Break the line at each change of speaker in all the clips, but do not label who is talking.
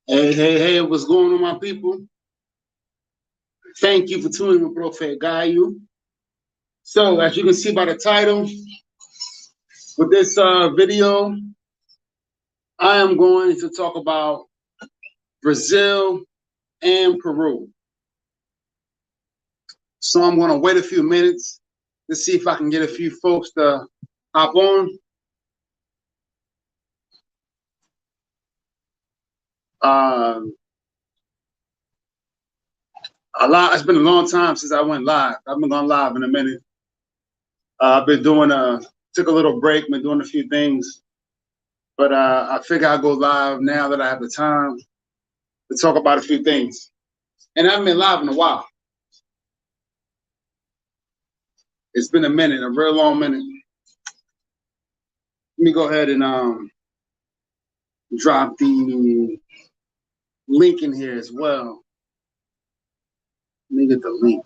Hey, what's going on, my people? Thank you for tuning in with Prophet Gayu. So, as you can see by the title, with this video, I am going to talk about Brazil and Peru. So, I'm going to wait a few minutes to see if I can get a few folks to hop on. Uh, It's been a long time since I went live. I've been going live in a minute. I've been took a little break, been doing a few things. But I figure I'll go live now that I have the time to talk about a few things. And I haven't been live in a while. It's been a minute, a real long minute. Let me go ahead and drop the link in here as well. Let me get the link.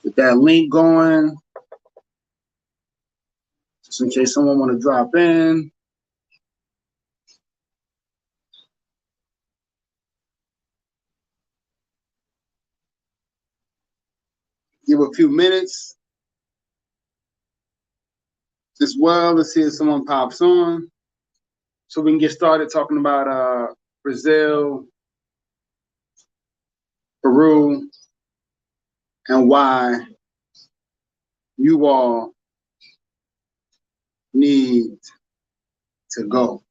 Get that link going. Just in case someone want to drop in. Give a few minutes as well to see if someone pops on. So we can get started talking about Brazil, Peru, and why you all need to go.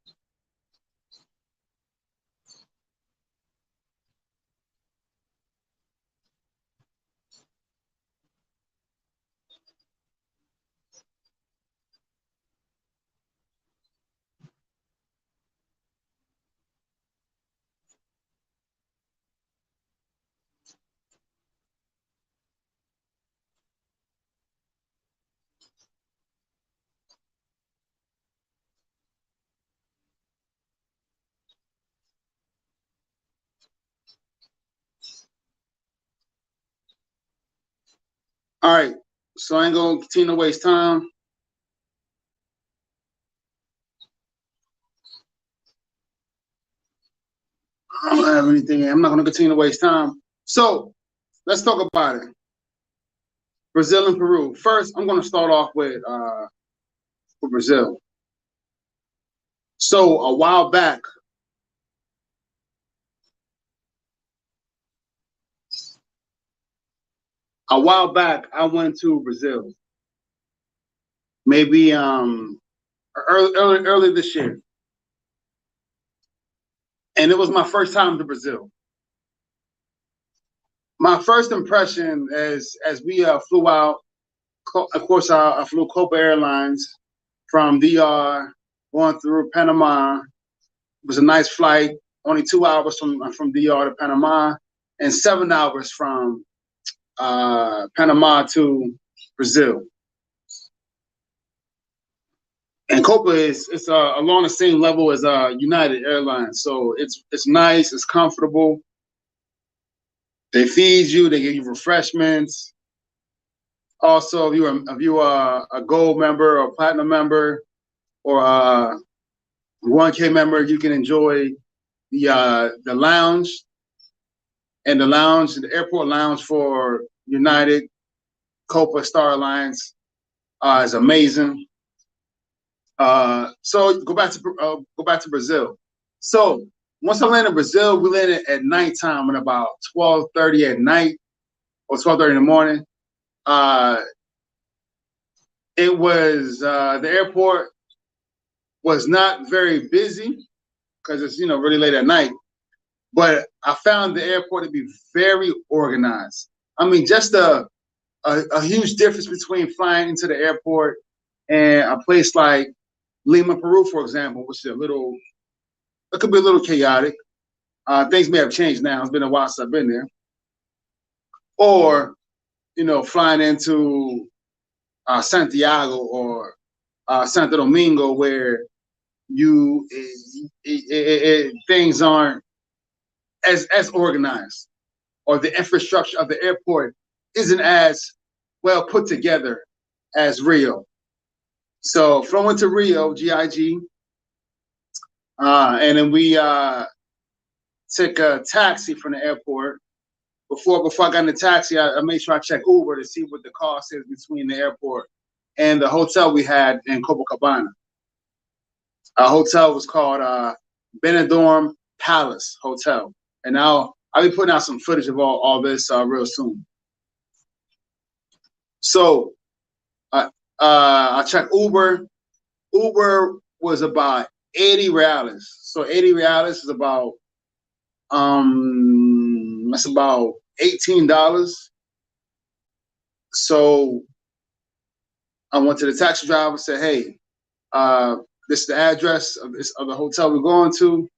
All right, so I ain't gonna continue to waste time. I don't have anything. I'm not gonna continue to waste time. So let's talk about it. Brazil and Peru. First, I'm gonna start off with Brazil. So a while back, I went to Brazil. Maybe early this year, and it was my first time to Brazil. My first impression as we flew out, of course, I flew Copa Airlines from DR, going through Panama. It was a nice flight, only 2 hours from DR to Panama, and 7 hours from Panama to Brazil. And Copa it's along the same level as United Airlines, so it's nice, it's comfortable. They feed you, they give you refreshments. Also, if you are a gold member or platinum member or a 1K member, you can enjoy the lounge and the airport lounge for United, Copa, Star Alliance is amazing. So go back to Brazil. So once I landed in Brazil, we landed at nighttime at about 12:30 at night or 12:30 in the morning. It was the airport was not very busy because it's really late at night. But I found the airport to be very organized. I mean, just a huge difference between flying into the airport and a place like Lima, Peru, for example, which is it could be a little chaotic. Things may have changed now. It's been a while since I've been there. Or, flying into Santiago or Santo Domingo, where things aren't as organized, or the infrastructure of the airport isn't as well put together as Rio. So flew to Rio, GIG, and then we took a taxi from the airport. Before I got in the taxi, I made sure I checked Uber to see what the cost is between the airport and the hotel we had in Copacabana. Our hotel was called Benidorm Palace Hotel, and I'll be putting out some footage of all this real soon. So I checked Uber. Uber was about 80 reales. So 80 reales is about that's about $18. So I went to the taxi driver and said, "Hey, this is the address of the hotel we're going to,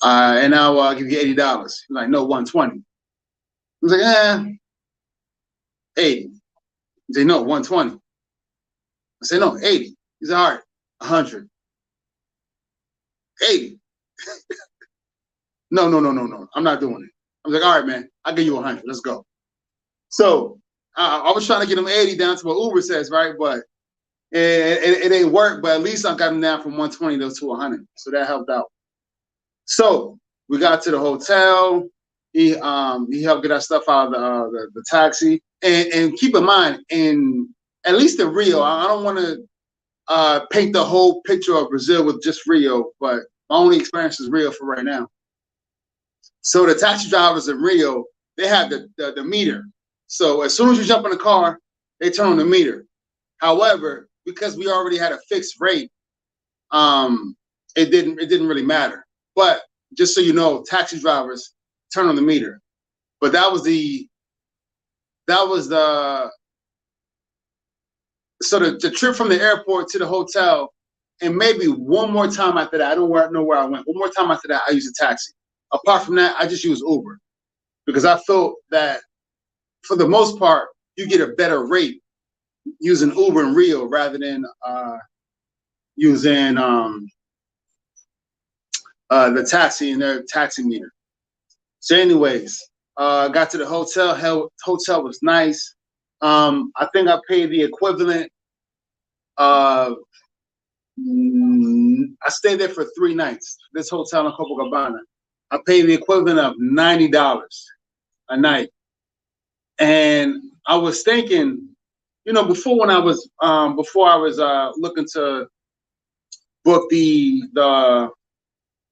and I'll give you $80." He's like, "No, 120." I was like, 80. He said, "No, 120." I said, "No, 80." He said, "All right, 100. 80. No. I'm not doing it." I was like, "All right, man, I'll give you 100. Let's go." So I was trying to get him 80 down to what Uber says, right? But it ain't work. But at least I got him down from 120 to 100. So that helped out. So we got to the hotel. He helped get our stuff out of the taxi. And keep in mind, in at least in Rio, I don't want to paint the whole picture of Brazil with just Rio, but my only experience is Rio for right now. So the taxi drivers in Rio, they have the meter. So as soon as you jump in the car, they turn on the meter. However, because we already had a fixed rate, it didn't really matter. But just so you know, taxi drivers turn on the meter. But that was the so the trip from the airport to the hotel, and maybe one more time after that, I don't know where I went. One more time after that, I used a taxi. Apart from that, I just use Uber because I felt that for the most part, you get a better rate using Uber in Rio rather than using the taxi and their taxi meter. So anyways, got to the hotel. Hotel was nice. I think I paid the equivalent of, I stayed there for 3 nights. This hotel in Copacabana. I paid the equivalent of $90 a night. And I was thinking, before I was looking to book the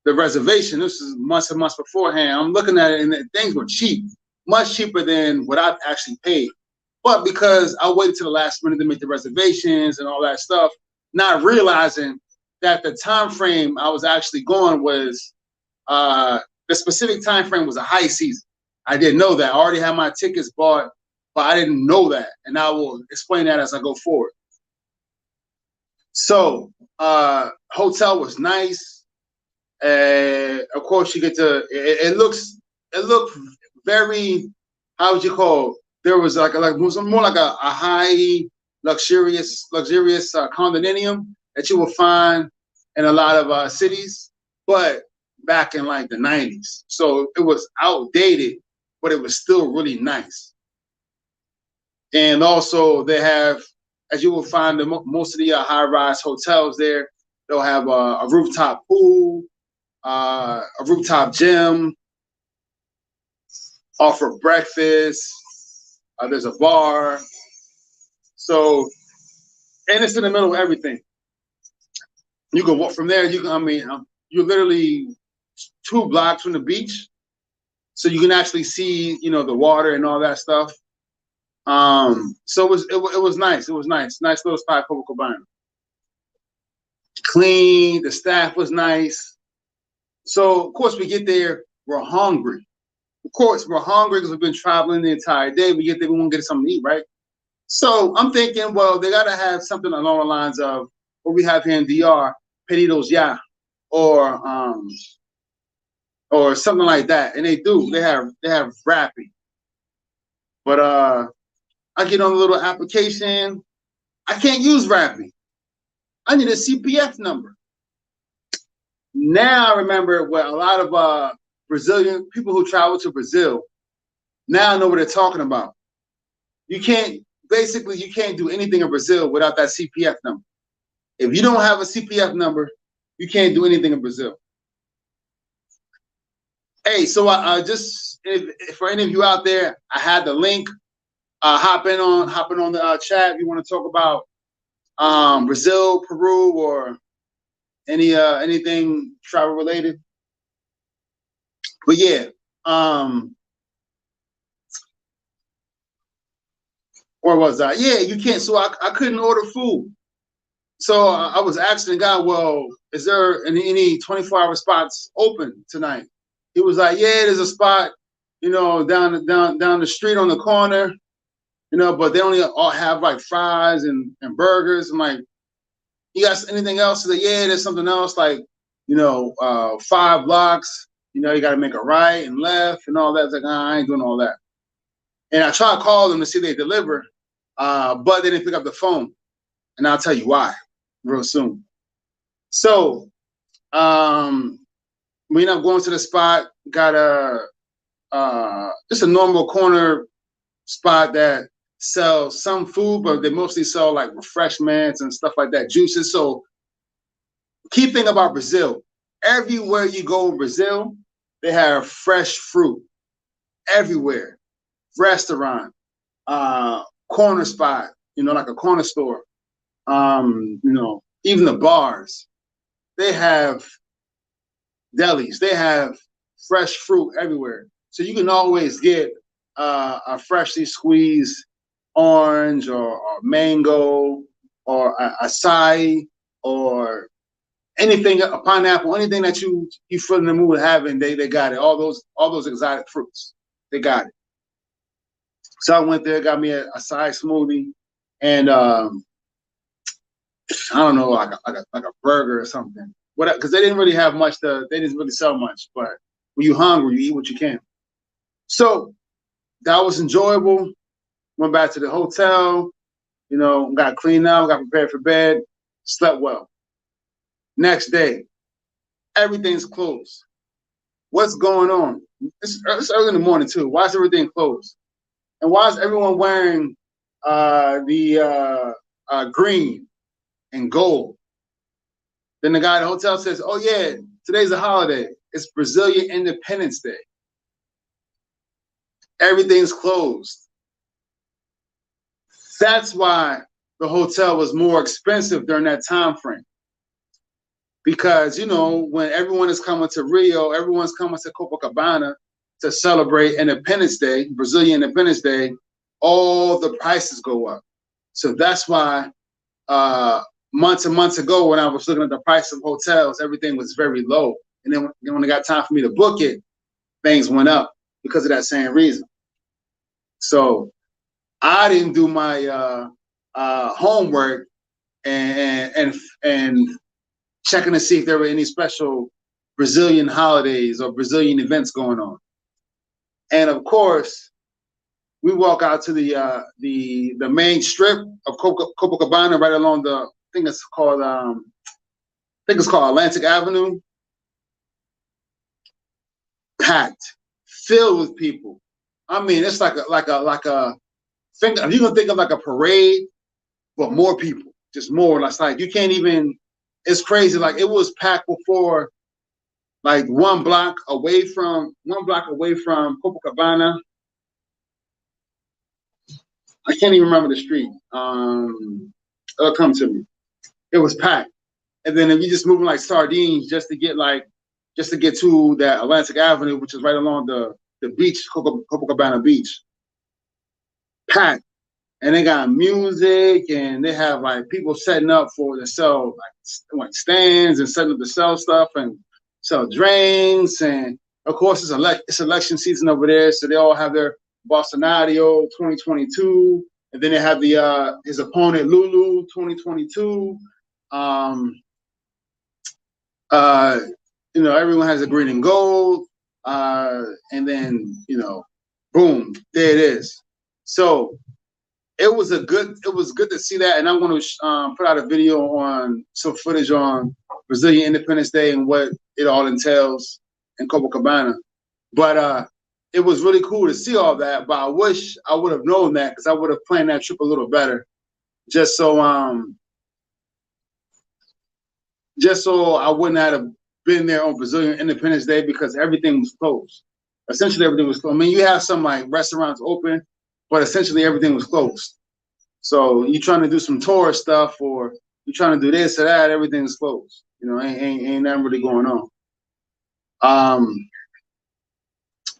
reservation, this is months and months beforehand. I'm looking at it, and things were cheap, much cheaper than what I've actually paid. But because I waited to the last minute to make the reservations and all that stuff, not realizing that the time frame I was actually going was the specific time frame was a high season. I didn't know that. I already had my tickets bought, but I didn't know that, and I will explain that as I go forward. So, hotel was nice. Of course, you get to. It looked very. How would you call it? There was more like a high luxurious condominium that you will find in a lot of cities, but back in like the 90s. So it was outdated, but it was still really nice. And also they have, as you will find in most of the high-rise hotels there, they'll have a rooftop pool, a rooftop gym, offer breakfast. There's a bar. So, and it's in the middle of everything. You can walk from there. You're literally 2 blocks from the beach, so you can actually see, the water and all that stuff. So it was nice. It was nice. Nice little spot, Copacabana. Clean. The staff was nice. So of course we get there. We're hungry. Of course we're hungry because we've been traveling the entire day. We get there. We want to get something to eat, right? So I'm thinking, well, they gotta have something along the lines of what we have here in DR, pedidos ya, or something like that. And they do. They have Rappi. But I get on a little application. I can't use Rappi. I need a CPF number. Now I remember what a lot of Brazilian people who travel to Brazil now know what they're talking about. You can't do anything in Brazil without that CPF number. If you don't have a CPF number, you can't do anything in Brazil. Hey, so I just if for any of you out there, I had the link. Hopping on the chat if you want to talk about Brazil, Peru, or anything travel related. But yeah, where was I? Yeah, you can't. So I couldn't order food. So I was asking the guy, well, is there any 24-hour spots open tonight? He was like, yeah, there's a spot, down the street on the corner, but they only all have like fries and burgers. I'm like, you got anything else? He's like, yeah, there's something else, like, 5 blocks, you got to make a right and left and all that. It's like, I ain't doing all that. And I tried to call them to see if they deliver, but they didn't pick up the phone. And I'll tell you why real soon. So we end up going to the spot, got just a normal corner spot that sells some food, but they mostly sell like refreshments and stuff like that, juices. So key thing about Brazil, everywhere you go in Brazil, they have fresh fruit everywhere. Restaurant, corner spot, like a corner store, even the bars, they have delis, they have fresh fruit everywhere. So you can always get a freshly squeezed orange or mango or acai or anything, a pineapple, anything that you feel in the mood of having, they got it. All those exotic fruits, they got it. So I went there, got me a acai smoothie, and I don't know, like a burger or something. Because they didn't really have much. They didn't really sell much. But when you're hungry, you eat what you can. So that was enjoyable. Went back to the hotel, got cleaned up, got prepared for bed, slept well. Next day, everything's closed. What's going on? It's early in the morning too. Why is everything closed? And why is everyone wearing the green and gold? Then the guy at the hotel says, oh yeah, today's a holiday. It's Brazilian Independence Day. Everything's closed. That's why the hotel was more expensive during that time frame. Because, when everyone is coming to Rio, everyone's coming to Copacabana to celebrate Independence Day, Brazilian Independence Day, all the prices go up. So that's why months and months ago, when I was looking at the price of hotels, everything was very low. And then when it got time for me to book it, things went up because of that same reason. So I didn't do my homework and checking to see if there were any special Brazilian holidays or Brazilian events going on. And of course, we walk out to the main strip of Copacabana, right along the, I think it's called Atlantic Avenue. Packed, filled with people. I mean, it's like a think, you can think of like a parade, but more people, just more. It's like you can't even. It's crazy. Like it was packed before, like one block away from Copacabana. I can't even remember the street. It'll come to me. It was packed, and then if you just moving like sardines just to get to that Atlantic Avenue, which is right along the beach, Copacabana Beach, packed. And they got music, and they have like people setting up to sell like stands and setting up to sell stuff and sell drinks. And of course, it's election season over there, so they all have their Bolsonaro 2022, and then they have his opponent Lulu 2022. Everyone has a green and gold, and then boom, there it is. So it was good to see that, and I'm going to put out a video on some footage on Brazilian Independence Day and what it all entails in Copacabana. But it was really cool to see all that. But I wish I would have known that because I would have planned that trip a little better, just so I wouldn't have been there on Brazilian Independence Day because everything was closed. Essentially, everything was closed. I mean, you have some like restaurants open, but essentially everything was closed. So you trying to do some tourist stuff or you trying to do this or that, everything's closed. You know, ain't nothing really going on.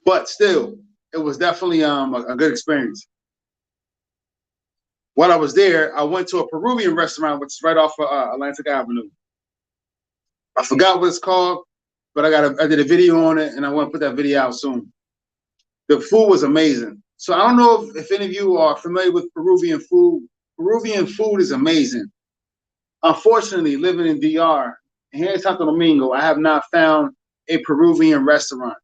But still, it was definitely a good experience. While I was there, I went to a Peruvian restaurant, which is right off of Atlantic Avenue. I forgot what it's called, but I did a video on it, and I want to put that video out soon. The food was amazing. So I don't know if any of you are familiar with Peruvian food. Peruvian food is amazing. Unfortunately, living in DR, here in Santo Domingo, I have not found a Peruvian restaurant.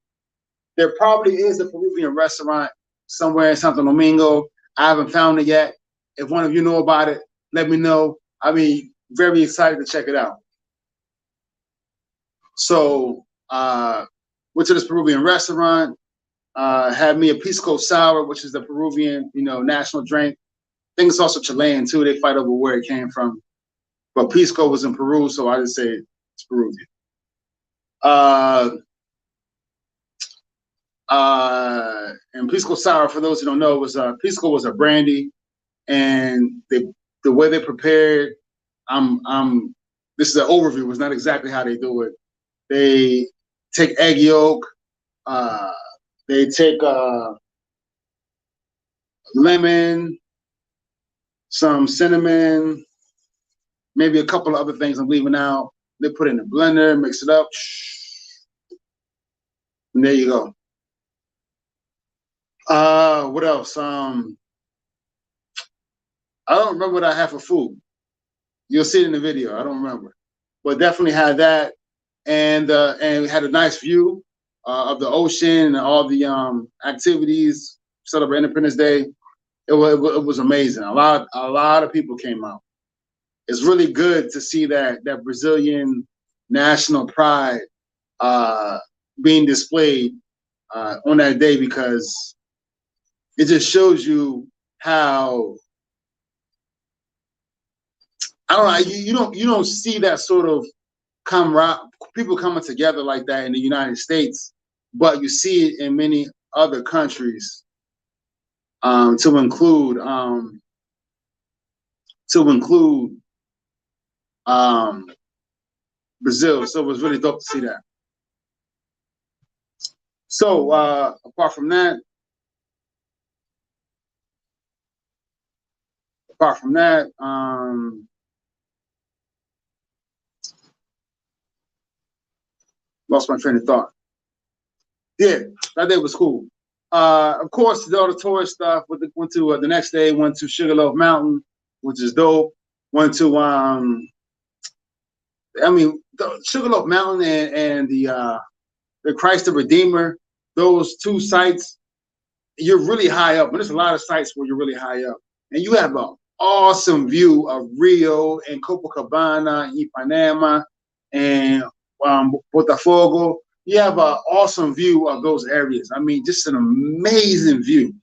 There probably is a Peruvian restaurant somewhere in Santo Domingo. I haven't found it yet. If one of you know about it, let me know. I'd be very excited to check it out. So, went to this Peruvian restaurant, had me a pisco sour, which is the Peruvian, national drink. I think it's also Chilean too. They fight over where it came from. But pisco was in Peru, so I just say it's Peruvian. And pisco sour, for those who don't know, pisco was a brandy, and the way they prepared, this is an overview. It's not exactly how they do it. They take egg yolk. They take lemon, some cinnamon, maybe a couple of other things I'm leaving out. They put it in a blender, mix it up, and there you go. What else? I don't remember what I had for food. You'll see it in the video. I don't remember, but definitely had that, and we had a nice view of the ocean and all the activities. Celebrate Independence Day. It was amazing. A lot of people came out. It's really good to see that Brazilian national pride being displayed on that day, because it just shows you how, I don't know, you don't see that sort of people coming together like that in the United States, but you see it in many other countries, to include Brazil. So it was really dope to see that. So apart from that, lost my train of thought. Yeah, that day was cool. Of course, all the tourist stuff. Went to the next day. Went to Sugarloaf Mountain, which is dope. Went to the Sugarloaf Mountain and the Christ the Redeemer. Those two sites, you're really high up. And there's a lot of sites where you're really high up, and you have an awesome view of Rio and Copacabana, Ipanema, and Botafogo. You have an awesome view of those areas. I mean, just an amazing view.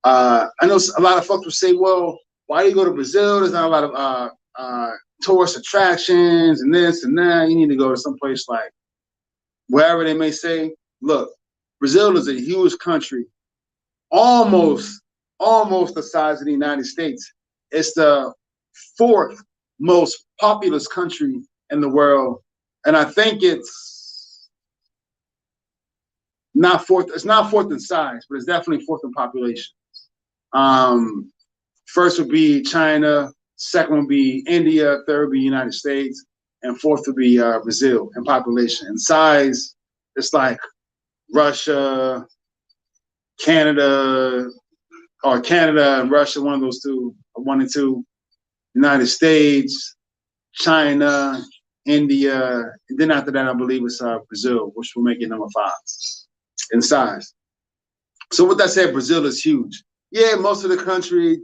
I know a lot of folks will say, well, why do you go to Brazil? There's not a lot of tourist attractions and this and that. You need to go to someplace like wherever they may say. Look, Brazil is a huge country, almost the size of the United States. It's the fourth most populous country in the world, and I think it's not fourth. It's not fourth in size, but it's definitely fourth in population. First would be China, second would be India, third would be United States, and fourth would be Brazil in population. In size, it's like Russia, Canada and Russia, one of those two, 1 and 2. United States, China, India, and then after that, I believe it's Brazil, which will make it number 5 in size. So with that said, Brazil is huge. Yeah, most of the country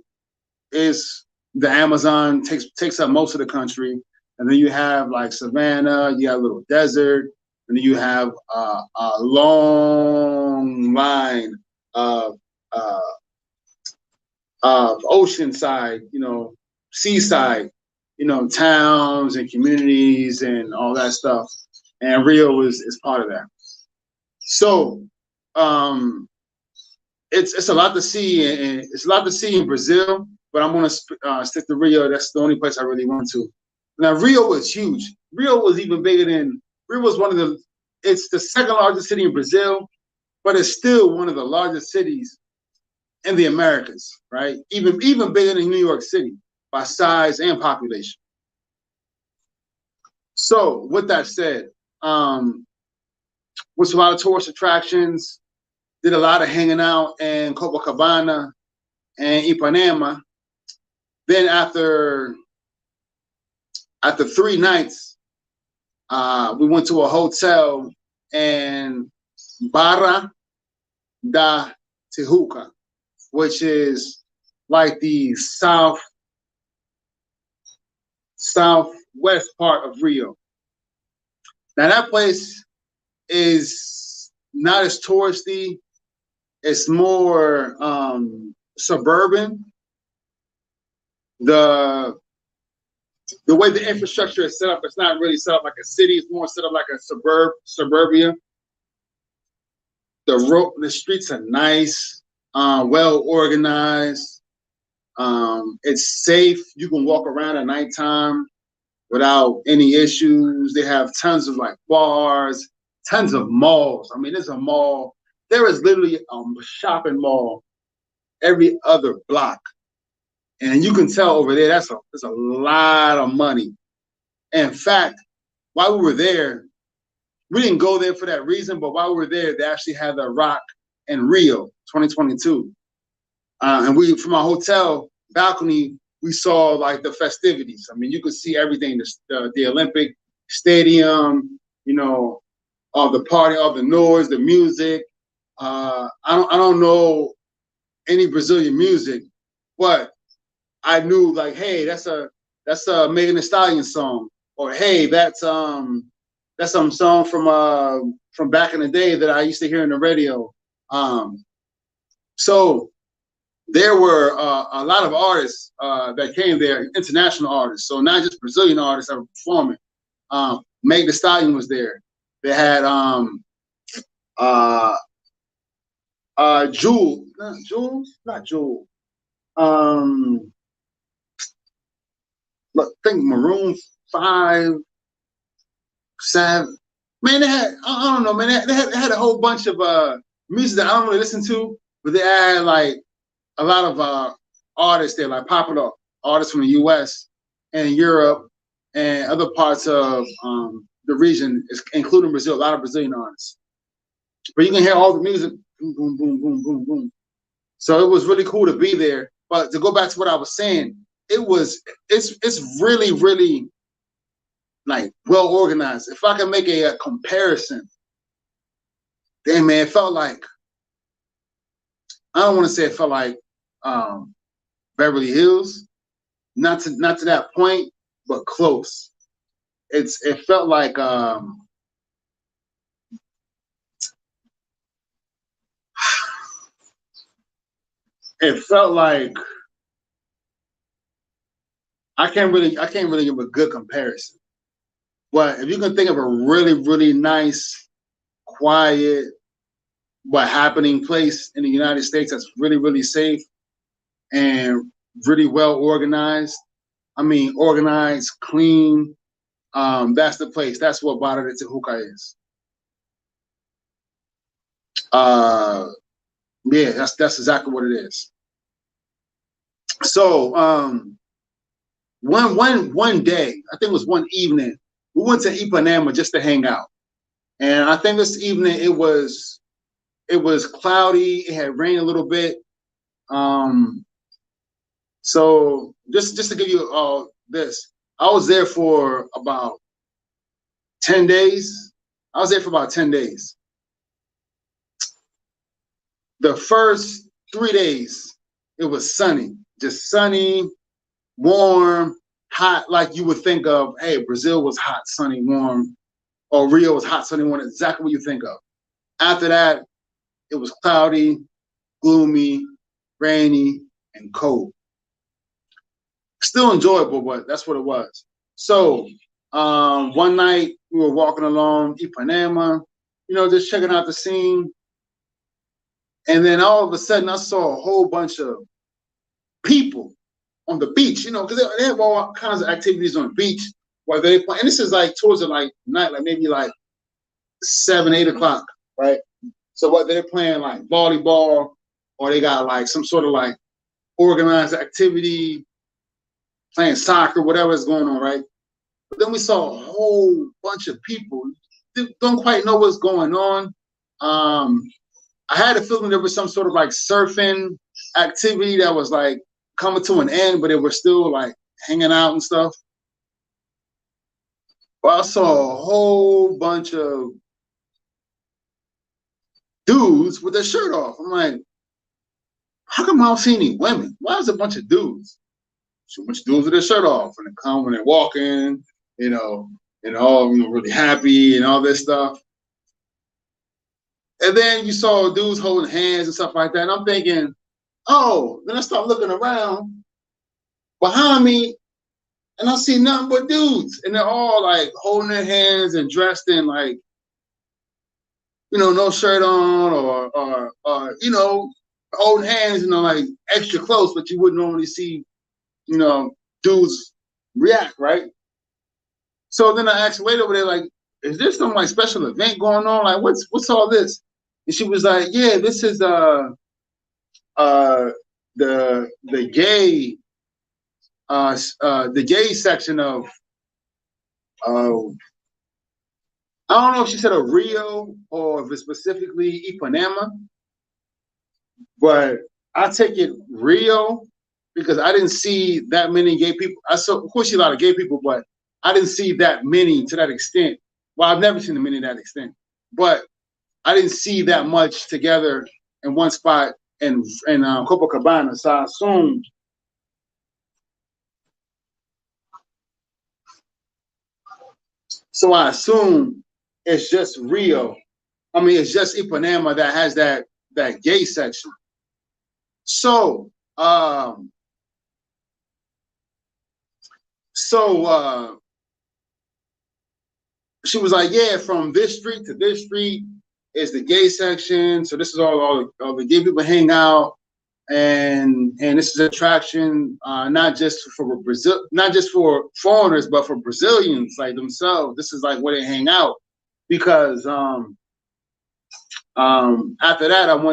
is the Amazon takes up most of the country. and then you have like savannah, you have a little desert, and then you have a long line of uh, oceanside, seaside, towns and communities and all that stuff. And Rio is part of that. So um, it's a lot to see, and it's a lot to see in Brazil. But I'm gonna stick to Rio. That's the only place I really went to. Now Rio was huge. Rio was even bigger than Rio was one of the. It's the second largest city in Brazil, but it's still one of the largest cities in the Americas, right? Even bigger than New York City by size and population. So with that said, with a lot of tourist attractions, did a lot of hanging out in Copacabana and Ipanema. Then after 3 nights, we went to a hotel in Barra da Tijuca, which is like the southwest part of Rio. Now that place is not as touristy. It's more suburban. The way the infrastructure is set up, it's not really set up like a city. It's more set up like a suburbia. The streets are nice, well organized. It's safe. You can walk around at nighttime without any issues. They have tons of like bars, tons of malls. I mean, there's a mall. There is literally a shopping mall every other block. And you can tell over there, that's a lot of money. In fact, while we were there, we didn't go there for that reason, but while we were there, they actually had the Rock in Rio 2022. And we, from our hotel balcony, we saw like the festivities. I mean, you could see everything, the Olympic Stadium, all the party, all the noise, the music. I don't know any Brazilian music, but I knew like, hey, that's a Megan Thee Stallion song, or hey, that's some song from back in the day that I used to hear on the radio. So there were a lot of artists that came there, international artists. So not just Brazilian artists that were performing. Megan Thee Stallion was there. They had Jewel, not Jewel. I think Maroon 5, 7. Man, they had, I don't know, man, they had a whole bunch of music that I don't really listen to, but they had like a lot of artists there, like popular artists from the US and Europe and other parts of the region, including Brazil, a lot of Brazilian artists. But you can hear all the music, boom, boom, boom, boom, boom, boom. So it was really cool to be there. But to go back to what I was saying, it's really, really like well organized. If I can make a comparison, then man, it felt like, I don't want to say it felt like Beverly Hills, not to that point, but close. It felt like it felt like I can't really give a good comparison. But if you can think of a really, really nice, quiet, but happening place in the United States that's really, really safe and really well organized. I mean, organized, clean. That's the place. That's what Barra de Tijuca is. Yeah, that's exactly what it is. So one day, I think it was one evening, we went to Ipanema just to hang out. And I think this evening it was cloudy, it had rained a little bit. So just to give you all this, I was there for about 10 days. I was there for about 10 days. The first 3 days, it was sunny, just sunny, warm, hot like you would think of. Hey, Brazil was hot, sunny, warm, or Rio was hot, sunny, warm. Exactly what you think of. After that, it was cloudy, gloomy, rainy, and cold. Still enjoyable, but that's what it was. So one night we were walking along Ipanema, just checking out the scene. And then all of a sudden I saw a whole bunch of people on the beach, because they have all kinds of activities on the beach while they play. And this is like towards the night, like maybe like 7, 8 o'clock, right? So what they're playing like volleyball, or they got like some sort of like organized activity, playing soccer, whatever is going on, right? But then we saw a whole bunch of people. Don't quite know what's going on. I had a feeling there was some sort of like surfing activity that was like coming to an end, but it was still like hanging out and stuff. But I saw a whole bunch of dudes with their shirt off. I'm like, how come I don't see any women? Why is a bunch of dudes? So much dudes with their shirt off, and they come when they're walking, and all really happy and all this stuff. And then you saw dudes holding hands and stuff like that. And I'm thinking, oh, then I start looking around behind me, and I see nothing but dudes, and they're all like holding their hands and dressed in like, no shirt on, or holding hands, like extra close, but you wouldn't normally see, dudes react, right? So then I asked the lady over there, like, is there some like special event going on? Like, what's all this? And she was like, yeah, this is the gay section of I don't know if she said a Rio or if it's specifically Ipanema, but I take it Rio because I didn't see that many gay people. I saw, of course, see a lot of gay people, but I didn't see that many to that extent. Well, I've never seen them many to that extent, but I didn't see that much together in one spot in Copacabana. So I assume it's just Rio. I mean, it's just Ipanema that has that gay section. So she was like, yeah, from this street to this street is the gay section. So this is all the gay people hang out, and this is an attraction, not just for Brazil, not just for foreigners, but for Brazilians like themselves. This is like where they hang out, because after that we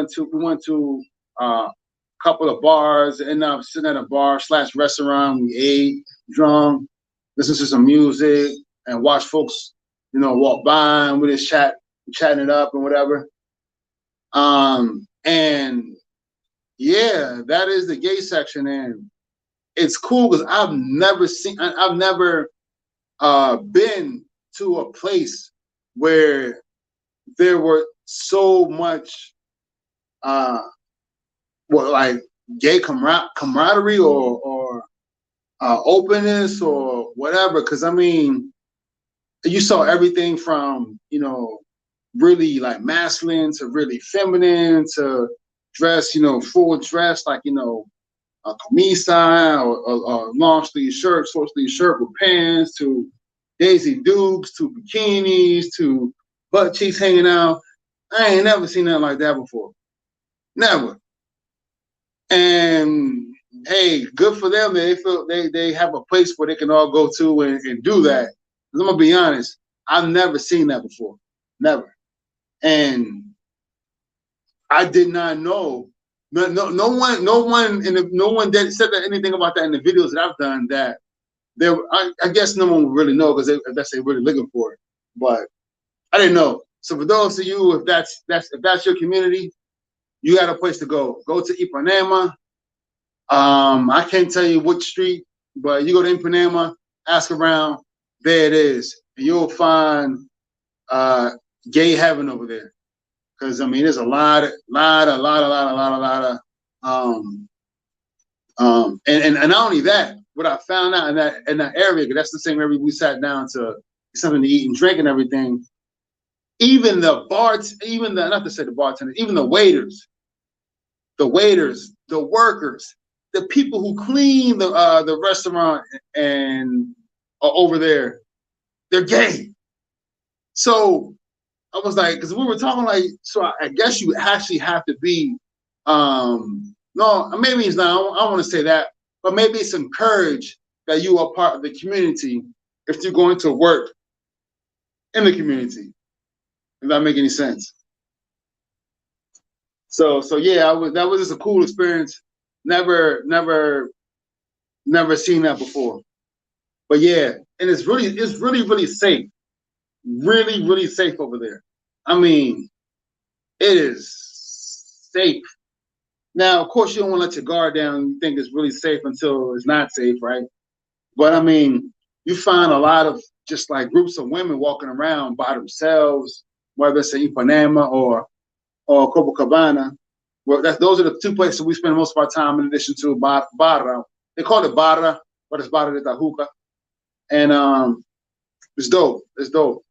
went to a couple of bars, ended up sitting at a bar / restaurant. We ate, drunk, listened to some music, and watched folks, walk by, and we just chatting it up and whatever. And yeah, that is the gay section, and it's cool because I've never been to a place where there were so much like gay camaraderie or openness or whatever. Because I mean, you saw everything from really like masculine to really feminine to dress, full dress, like a camisa or long sleeve shirt, short sleeve shirt with pants, to Daisy Dukes, to bikinis, to butt cheeks hanging out. I ain't never seen nothing like that before. Never. And hey, good for them. They feel they have a place where they can all go to and do that. I'm gonna be honest, I've never seen that before. Never. And I did not know. No one that said that anything about that in the videos that I've done. That there, I guess no one would really know because they're really looking for it. But I didn't know. So for those of you, if that's your community, you got a place to go. Go to Ipanema. I can't tell you which street, but you go to Ipanema, ask around. There it is, and you'll find gay heaven over there. Because I mean, there's a lot of and not only that, what I found out in that area, 'cause that's the same area we sat down to get something to eat and drink and everything. Even the not to say the bartenders, even the waiters, the workers, the people who clean the restaurant and over there, they're gay. So I was like, because we were talking like, so I guess you actually have to be, no, maybe it's not. I don't want to say that, but maybe it's encouraged that you are part of the community if you're going to work in the community. If that make any sense. So yeah, that was just a cool experience. Never seen that before. But yeah, and it's really safe. Really safe over there. I mean, it is safe. Now, of course, you don't want to let your guard down. You think it's really safe until it's not safe, right? But I mean, you find a lot of just like groups of women walking around by themselves, whether it's in Ipanema or Copacabana. Well, those are the two places we spend most of our time in addition to Barra. They call it Barra, but it's Barra de Tajuca. And it's dope. It's dope.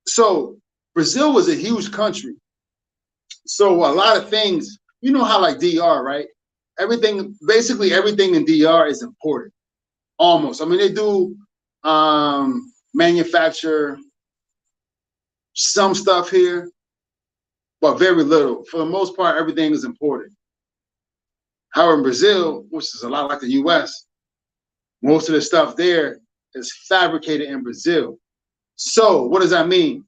So Brazil was a huge country. So a lot of things, you know how like DR, right? Basically everything in DR is imported. Almost. I mean, they do manufacture some stuff here, but very little. For the most part, everything is imported. However, in Brazil, which is a lot like the US, most of the stuff there is fabricated in Brazil. So what does that mean?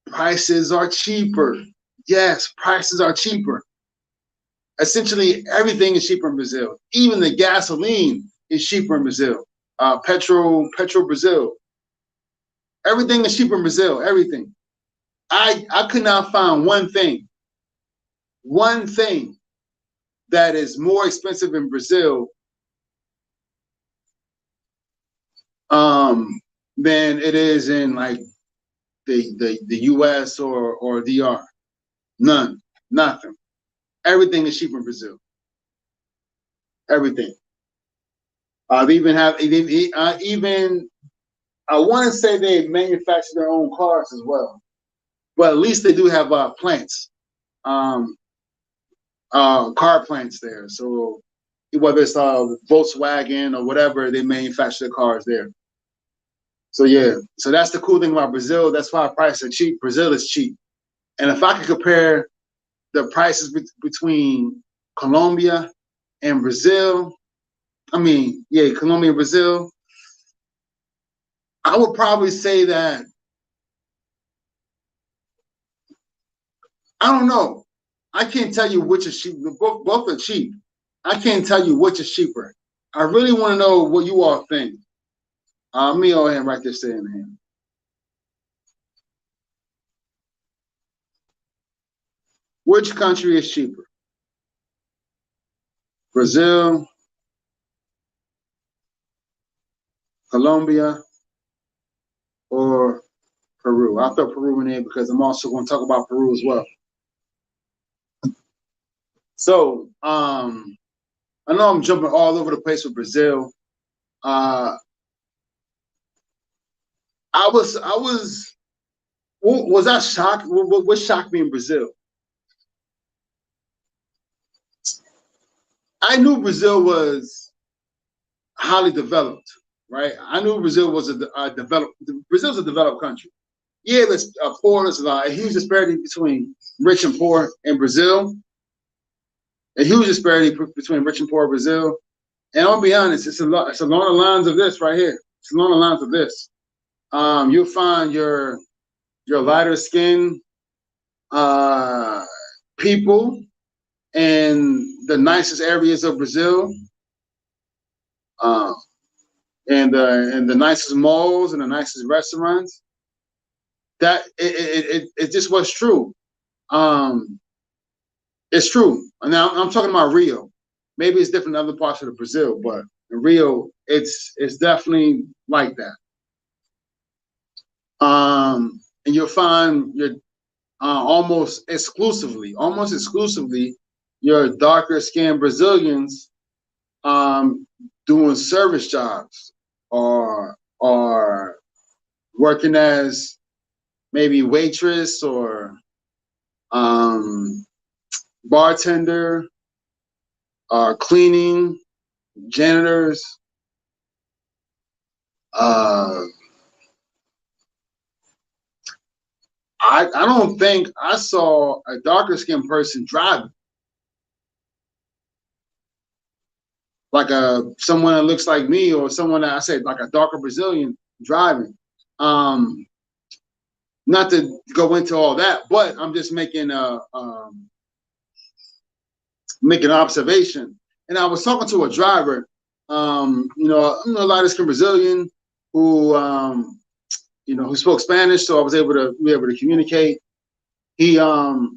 Prices are cheaper. Yes, prices are cheaper. Essentially, everything is cheaper in Brazil. Even the gasoline is cheaper in Brazil. Petro Brazil. Everything is cheaper in Brazil. Everything. I could not find one thing that is more expensive in Brazil than it is in like the US or DR. None. Nothing. Everything is cheaper in Brazil. Everything. They even have even I want to say they manufacture their own cars as well, but at least they do have plants, car plants there. So whether it's Volkswagen or whatever, they manufacture the cars there. So yeah, so that's the cool thing about Brazil. That's why prices are cheap. Brazil is cheap, and if I could compare the prices between Colombia and Brazil, Colombia and Brazil, I would probably say that, I don't know. I can't tell you which is cheap. Both are cheap. I can't tell you which is cheaper. I really want to know what you all think. Let me go ahead and write this in here. Which country is cheaper? Brazil, Colombia, or Peru? I'll throw Peru in there because I'm also going to talk about Peru as well. So, I know I'm jumping all over the place with Brazil. I shocked? What shocked me in Brazil? I knew Brazil was highly developed, right? I knew Brazil was Brazil's a developed country. Yeah, there's poor. There's a huge disparity between rich and poor in Brazil. A huge disparity between rich and poor in Brazil. And I'll be honest, it's along the lines of this right here. It's along the lines of this. You'll find your lighter skin people in the nicest areas of Brazil, and the nicest malls and the nicest restaurants. That it just was true. It's true. Now I'm talking about Rio. Maybe it's different in other parts of the Brazil, but in Rio, it's definitely like that. And you'll find your almost exclusively your darker skinned Brazilians doing service jobs or working as maybe waitress or bartender or cleaning, janitors. I don't think I saw a darker skinned person driving, like someone that looks like me or someone that I say like a darker Brazilian driving. Not to go into all that, but I'm just making an observation. And I was talking to a driver, a light skinned Brazilian who who spoke Spanish, so I was able to communicate. He was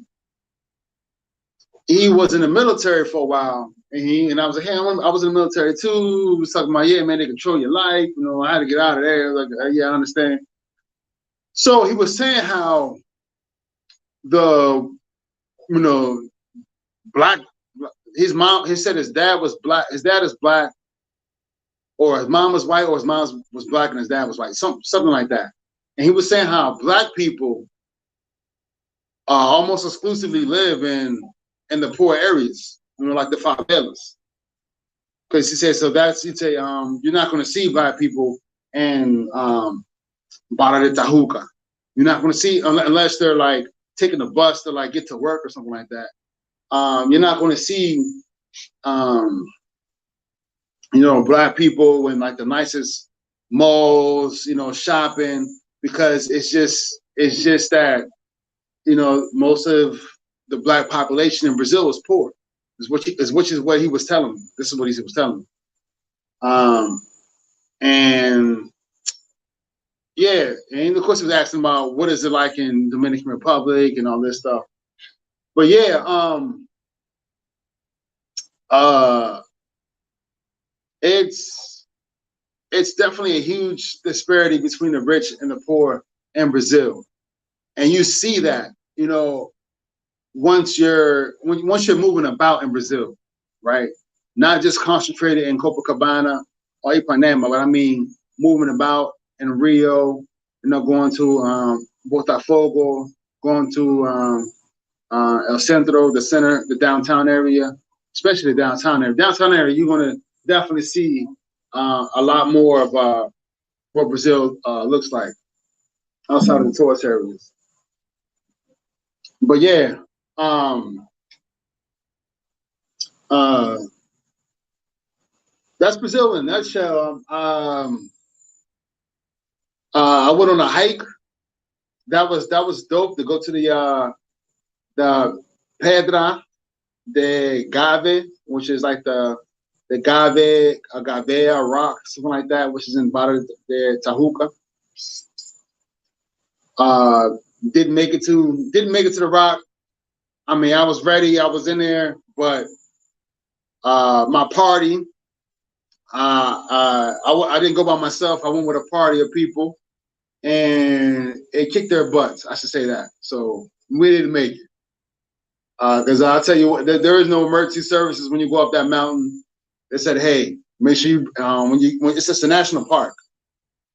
in the military for a while, and I was like, hey, I was in the military too. He was talking about, yeah, man, they control your life. I had to get out of there. Like, yeah, I understand. So he was saying how the black, his mom, he said his dad was black. His dad is black, or his mom was white, or his mom was black and his dad was white, something like that. And he was saying how black people almost exclusively live in the poor areas, like the favelas. Because he said, he'd say, you're not going to see black people in Barra de Tajuca. You're not going to see, unless they're like taking the bus to like get to work or something like that. You're not going to see, black people in like the nicest malls, shopping, because it's just that, most of the black population in Brazil is poor, which is what he was telling me. This is what he was telling me. And yeah, and of course he was asking about what is it like in Dominican Republic and all this stuff. But yeah, it's definitely a huge disparity between the rich and the poor in Brazil, and you see that, once you're moving about in Brazil, right? Not just concentrated in Copacabana or Ipanema, but I mean moving about in Rio, going to Botafogo, going to El Centro, the downtown area, especially the downtown area. Downtown area, you're going to definitely see a lot more of what Brazil looks like outside of the tourist areas. But yeah, that's Brazil in a nutshell. I went on a hike. That was dope to go to the Pedra de Gave, which is like the Gavea rock, something like that, which is in Barra de Tajuca. Didn't make it to the rock. I mean, I was ready. I was in there, but my party, I didn't go by myself. I went with a party of people, and it kicked their butts. I should say that. So we didn't make it. Because I'll tell you what, there is no emergency services when you go up that mountain. They said, hey, make sure you when it's just a national park.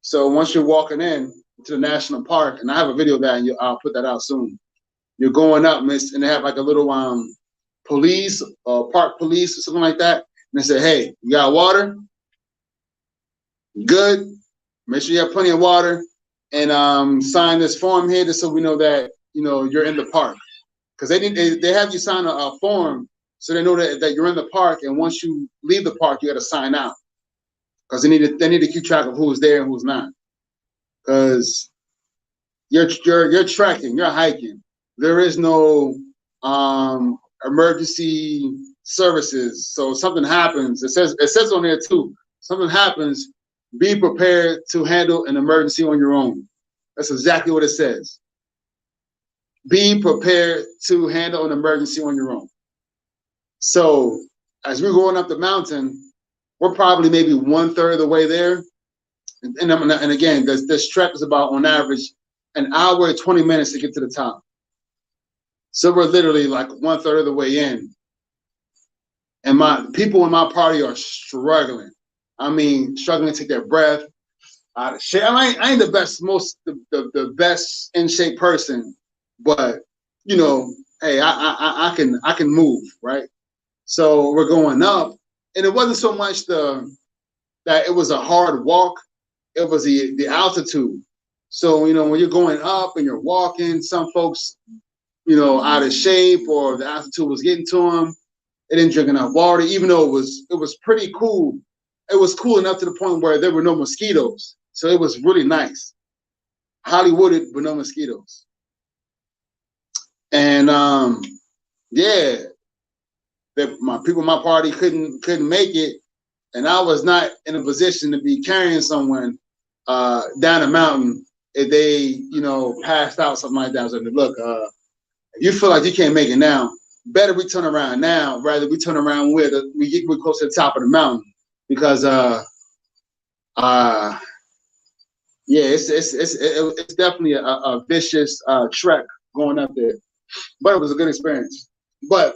So once you're walking in to the national park, and I have a video of that, and I'll put that out soon. You're going up, and they have like a little police, park police or something like that. And they say, hey, you got water? Good. Make sure you have plenty of water, and sign this form here just so we know that you're in the park. Because they have you sign a form so they know that you're in the park, and once you leave the park, you got to sign out. Because they need to keep track of who's there and who's not. Because you're trekking, you're hiking. There is no emergency services. So if something happens, it says on there too. Something happens, be prepared to handle an emergency on your own. That's exactly what it says. Be prepared to handle an emergency on your own. So as we're going up the mountain, we're probably maybe 1/3 of the way there. And again, this trek is about, on average, an hour and 20 minutes to get to the top. So we're literally like 1/3 of the way in. and my people in my party are struggling. I mean, struggling to take their breath out of shape. I ain't the best, the best in shape person, but you know, hey, I can move, right? So we're going up, and it wasn't so much that it was a hard walk; it was the altitude. So you know, when you're going up and you're walking, some folks, you know, out of shape or the altitude was getting to them. They didn't drink enough water, even though it was pretty cool. It was cool enough to the point where there were no mosquitoes, so it was really nice. Hollywooded with no mosquitoes, and yeah, my people, my party couldn't make it, and I was not in a position to be carrying someone down a mountain if they, you know, passed out, something like that. I was like, look, if you feel like you can't make it now, better we turn around now rather we turn around where we're close to the top of the mountain, because yeah, it's definitely a vicious trek going up there, but it was a good experience. But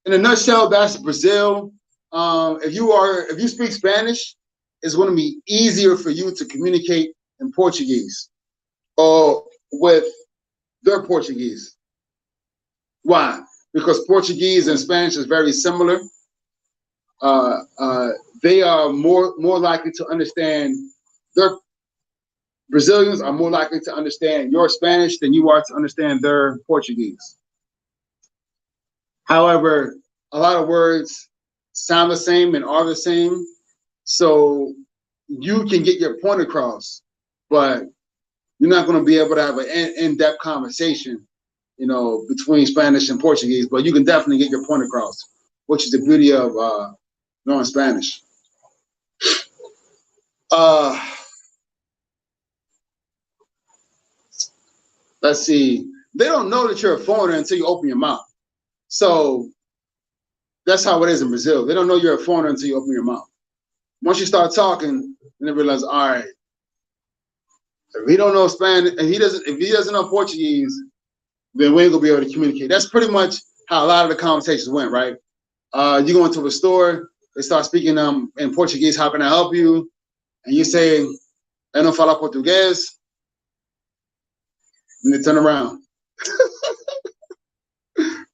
in a nutshell, that's Brazil. If you speak Spanish, it's going to be easier for you to communicate in Portuguese or with their Portuguese. Why? Because Portuguese and Spanish is very similar. Uh, uh, they are more likely to understand their Brazilians are more likely to understand your Spanish than you are to understand their Portuguese. However, a lot of words sound the same and are the same, so you can get your point across, but you're not going to be able to have an in-depth conversation, you know, between Spanish and Portuguese. But you can definitely get your point across, which is the beauty of knowing Spanish. Uh, let's see. They don't know that you're a foreigner until you open your mouth. So that's how it is in Brazil. They don't know you're a foreigner until you open your mouth. Once you start talking, then they realize, all right, if he don't know Spanish, and if he doesn't know Portuguese, then we ain't gonna be able to communicate. That's pretty much how a lot of the conversations went, right? You go into a store, they start speaking in Portuguese. How can I help you? And you say, "Eu não falo português," and they turn around,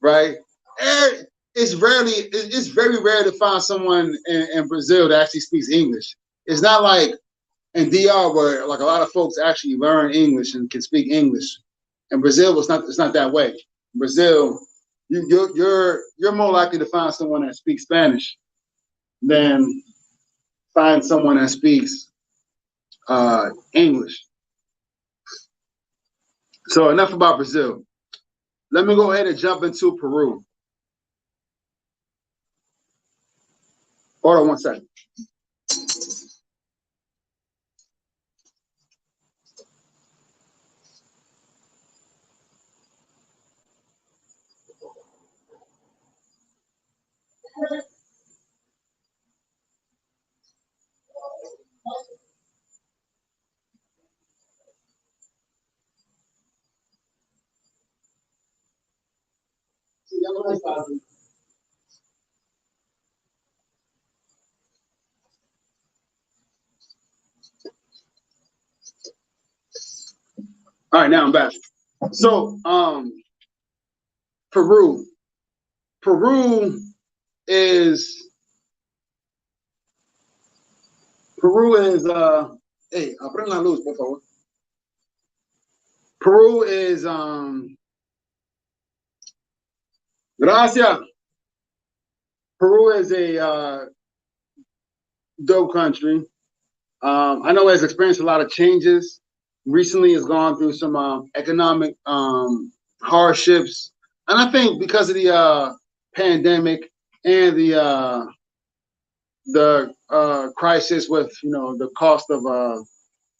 right? And it's very rare to find someone in Brazil that actually speaks English. It's not like in DR where like a lot of folks actually learn English and can speak English. In Brazil, it's not that way. In Brazil, you're more likely to find someone that speaks Spanish than find someone that speaks English. So enough about Brazil. Let me go ahead and jump into Peru. Hold on one second. All right, now I'm back. So, Peru. Peru is Peru is hey, aprende la luz, por favor. Peru is gracias. Peru is a dope country. I know it has experienced a lot of changes. Recently, it's gone through some economic hardships, and I think because of the pandemic and the crisis with, you know, the cost of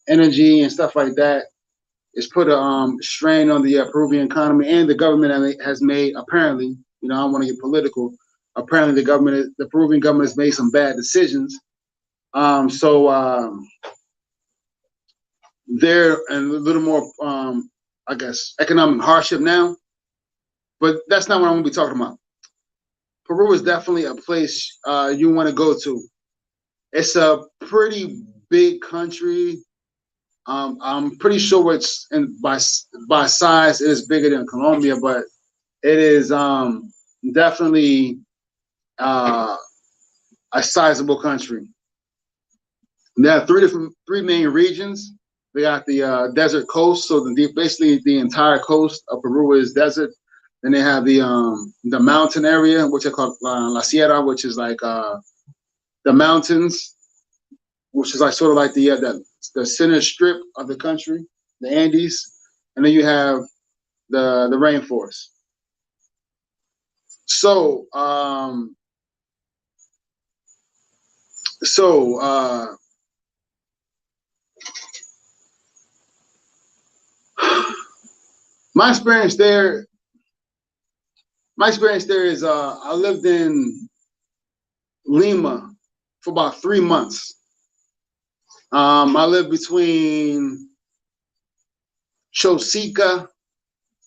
energy and stuff like that, it's put a strain on the Peruvian economy, and the government has made, apparently, you know, I don't want to get political. Apparently, the Peruvian government has made some bad decisions. So they're in a little more, I guess, economic hardship now. But that's not what I'm going to be talking about. Peru is definitely a place you want to go to. It's a pretty big country. I'm pretty sure it's by size it is bigger than Colombia, but it is definitely uh, a sizable country. They have three main regions. They got the desert coast, so basically the entire coast of Peru is desert. Then they have the mountain area, which they call La Sierra, which is like the mountains, which is like sort of like the center strip of the country, the Andes, and then you have the rainforest. So so my experience there, my experience there is I lived in Lima for about 3 months. I lived between Chosica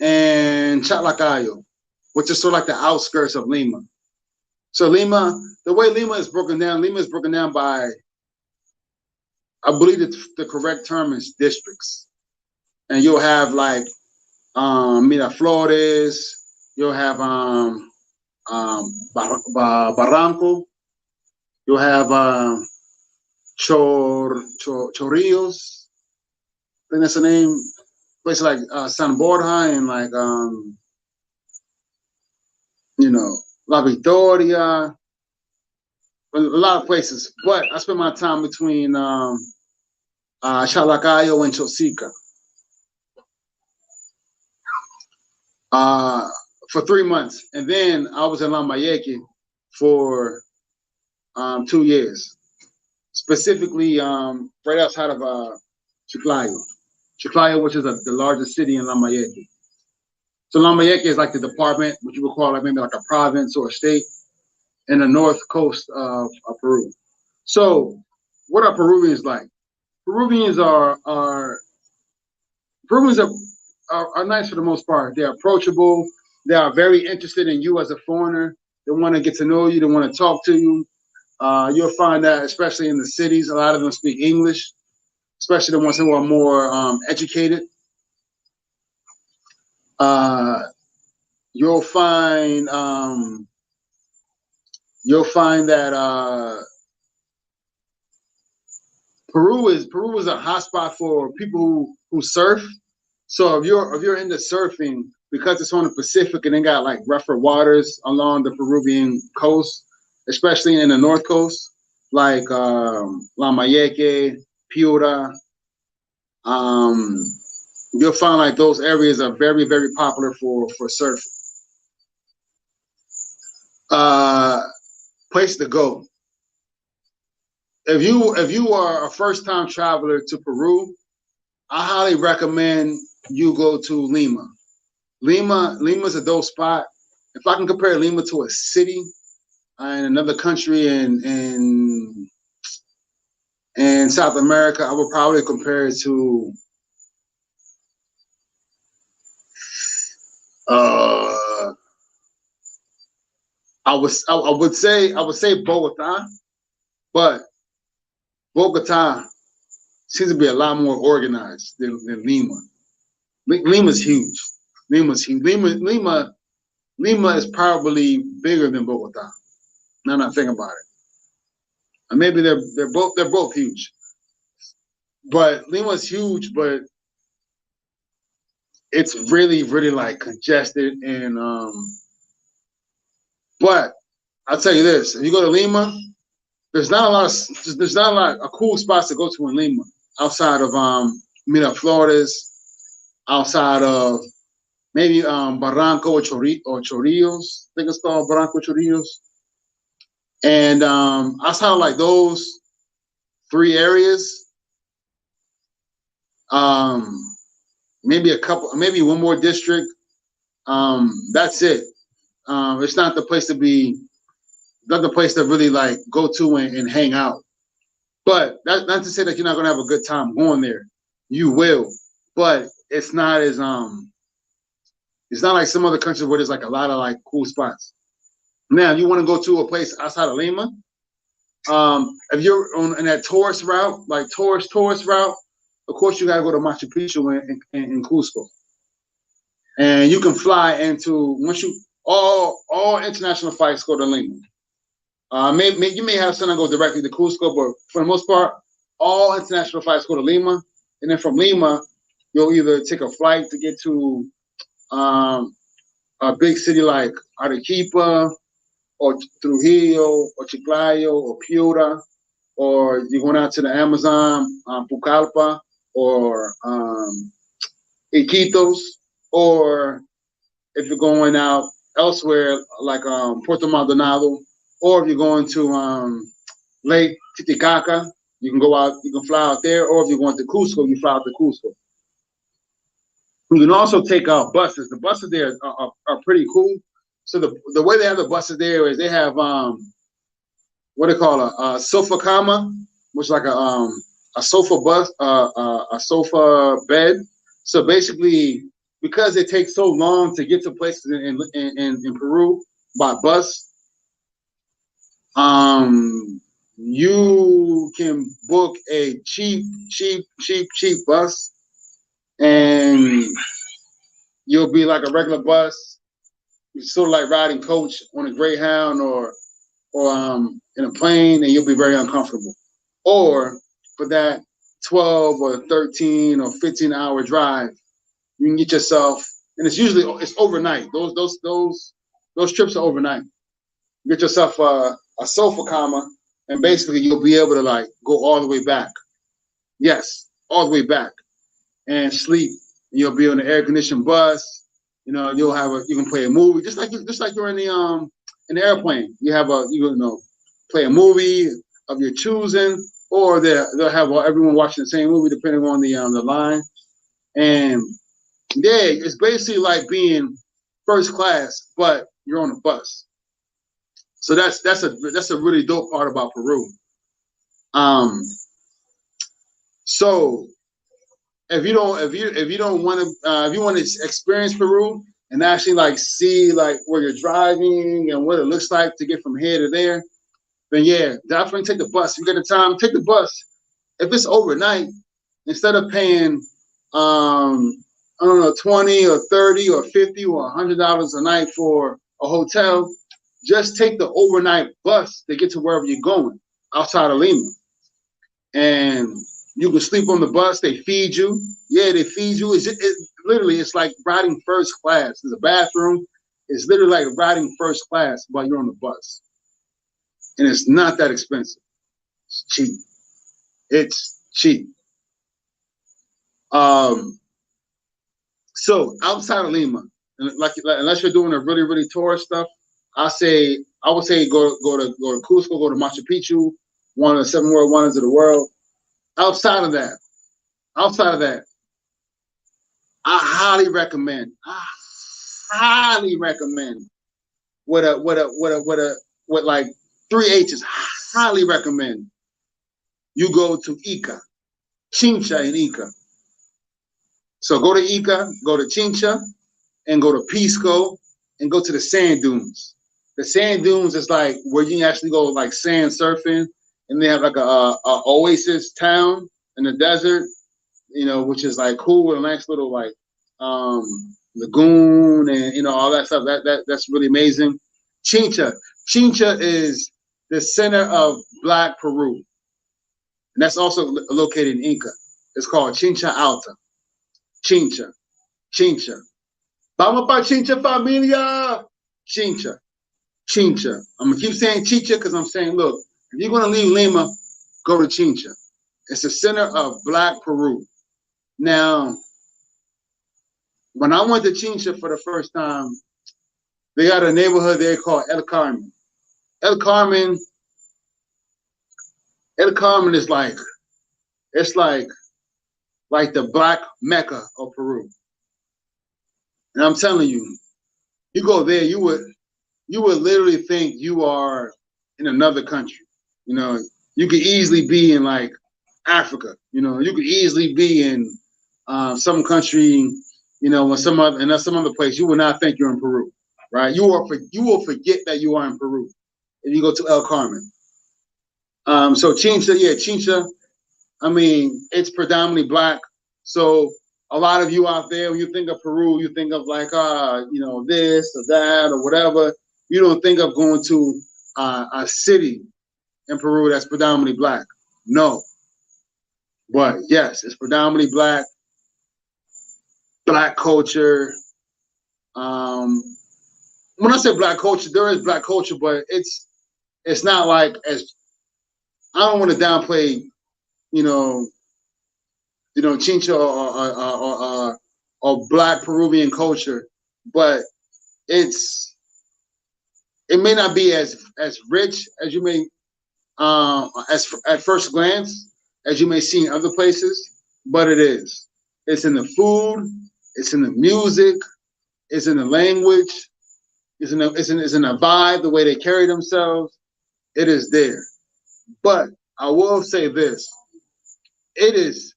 and Chalacayo, which is sort of like the outskirts of Lima. So Lima, the way Lima is broken down by, I believe the correct term is districts. And you'll have like Miraflores, you'll have Barranco, you'll have Chorrillos, I think that's the name. Places like San Borja and like La Victoria, a lot of places. But I spent my time between Chalacayo and Chosica for 3 months, and then I was in Lambayeque for 2 years, specifically right outside of Chiclayo. Chiclayo, which is the largest city in Lambayeque. So Lambayeque is like the department, which you would call like maybe like a province or a state in the north coast of Peru. So what are Peruvians like? Peruvians Peruvians are nice for the most part. They're approachable. They are very interested in you as a foreigner. They want to get to know you. They want to talk to you. You'll find that, especially in the cities, a lot of them speak English, especially the ones who are more educated. Uh, you'll find that Peru is a hotspot for people who surf. So if you're into surfing, because it's on the Pacific and they got like rougher waters along the Peruvian coast, especially in the north coast, like Lambayeque, Piura, um, you'll find like those areas are very, very popular for surfing. Uh, Place to go. If you are a first time traveler to Peru, I highly recommend you go to Lima. Lima's a dope spot. If I can compare Lima to a city in another country in South America, I would probably compare it to uh, I would say Bogota, but Bogota seems to be a lot more organized than Lima. Lima's huge. Lima's huge. Lima is probably bigger than Bogota. Now that I think about it, and maybe they're both huge. But Lima's huge, but it's really really like congested and But I'll tell you this: if you go to Lima, there's not a lot of cool spots to go to in Lima outside of Miraflores, outside of maybe Barranco or Chorrillos. I think it's called Barranco Chorrillos. And outside of like those three areas, um, maybe one more district. That's it. It's not the place to be, not the place to really like go to and hang out. But that not to say that you're not gonna have a good time going there. You will, but it's not like some other countries where there's like a lot of like cool spots. Now, if you want to go to a place outside of Lima, if you're on in that tourist route, like tourist route, of course you gotta go to Machu Picchu in Cusco, and you can fly into once you all international flights go to Lima. You may have some that go directly to Cusco, but for the most part, all international flights go to Lima, and then from Lima, you'll either take a flight to get to a big city like Arequipa or Trujillo or Chiclayo or Piura, or you're going out to the Amazon, Pucallpa or Iquitos, or if you're going out elsewhere like Puerto Maldonado, or if you're going to Lake Titicaca, you can go out, you can fly out there, or if you're going to Cusco, you fly out to Cusco. You can also take buses. The buses there are pretty cool. So the way they have the buses there is they have what they call a sofa cama, which is like a sofa bus, a sofa bed. So basically, because it takes so long to get to places in Peru by bus, you can book a cheap bus, and you'll be like a regular bus. It's sort of like riding coach on a Greyhound or in a plane, and you'll be very uncomfortable. Or for that 12 or 13 or 15-hour drive, you can get yourself, and it's overnight. Those trips are overnight. You get yourself a sofa cama, and basically you'll be able to like go all the way back. Yes, all the way back, and sleep. You'll be on the air conditioned bus. You know, you can play a movie just like you're in the airplane. You play a movie of your choosing, or they'll have everyone watching the same movie depending on the line. And yeah, it's basically like being first class, but you're on a bus. So that's a really dope part about Peru. So if you don't want to if you want to experience Peru and actually like see like where you're driving and what it looks like to get from here to there, then yeah, definitely take the bus. If you get the time, take the bus. If it's overnight, instead of paying I don't know, 20 or 30 or 50 or $100 a night for a hotel, just take the overnight bus to get to wherever you're going outside of Lima. And you can sleep on the bus. They feed you. Yeah, they feed you. Literally, it's like riding first class. There's a bathroom. It's literally like riding first class while you're on the bus. And it's not that expensive. It's cheap. It's cheap. So outside of Lima, like unless you're doing a really, really tourist stuff, I would say go to Cusco, go to Machu Picchu, one of the 7 world wonders of the world. Outside of that, I highly recommend. With like 3 H's. Highly recommend you go to Ica, Chincha in Ica. So go to Ica, go to Chincha, and go to Pisco, and go to the sand dunes. The sand dunes is like where you can actually go like sand surfing, and they have like a oasis town in the desert, which is like cool with a nice little like lagoon and all that stuff. That's really amazing. Chincha is the center of Black Peru, and that's also located in Inca. It's called Chincha Alta. Chincha. Vamos pa Chincha, familia. Chincha. I'm gonna keep saying Chincha because I'm saying, look, if you're gonna leave Lima, go to Chincha. It's the center of Black Peru. Now, when I went to Chincha for the first time, they got a neighborhood there called El Carmen. El Carmen is like, it's like the Black Mecca of Peru. And I'm telling you, you go there, you would literally think you are in another country. You could easily be in like Africa. You could easily be in some country. In some other place. You would not think you're in Peru, right? You will forget that you are in Peru if you go to El Carmen. So Chincha, yeah, Chincha. I mean, it's predominantly black. So a lot of you out there, when you think of Peru, you think of like, this or that or whatever. You don't think of going to a city in Peru that's predominantly black. No, but yes, it's predominantly black. Black culture. When I say black culture, there is black culture, but it's not like as I don't want to downplay, you know, Chincha or black Peruvian culture, but it's it may not be as rich as you may as at first glance as you may see in other places, but it is. It's in the food, it's in the music, it's in the language, it's in the vibe, the way they carry themselves. It is there. But I will say this: it is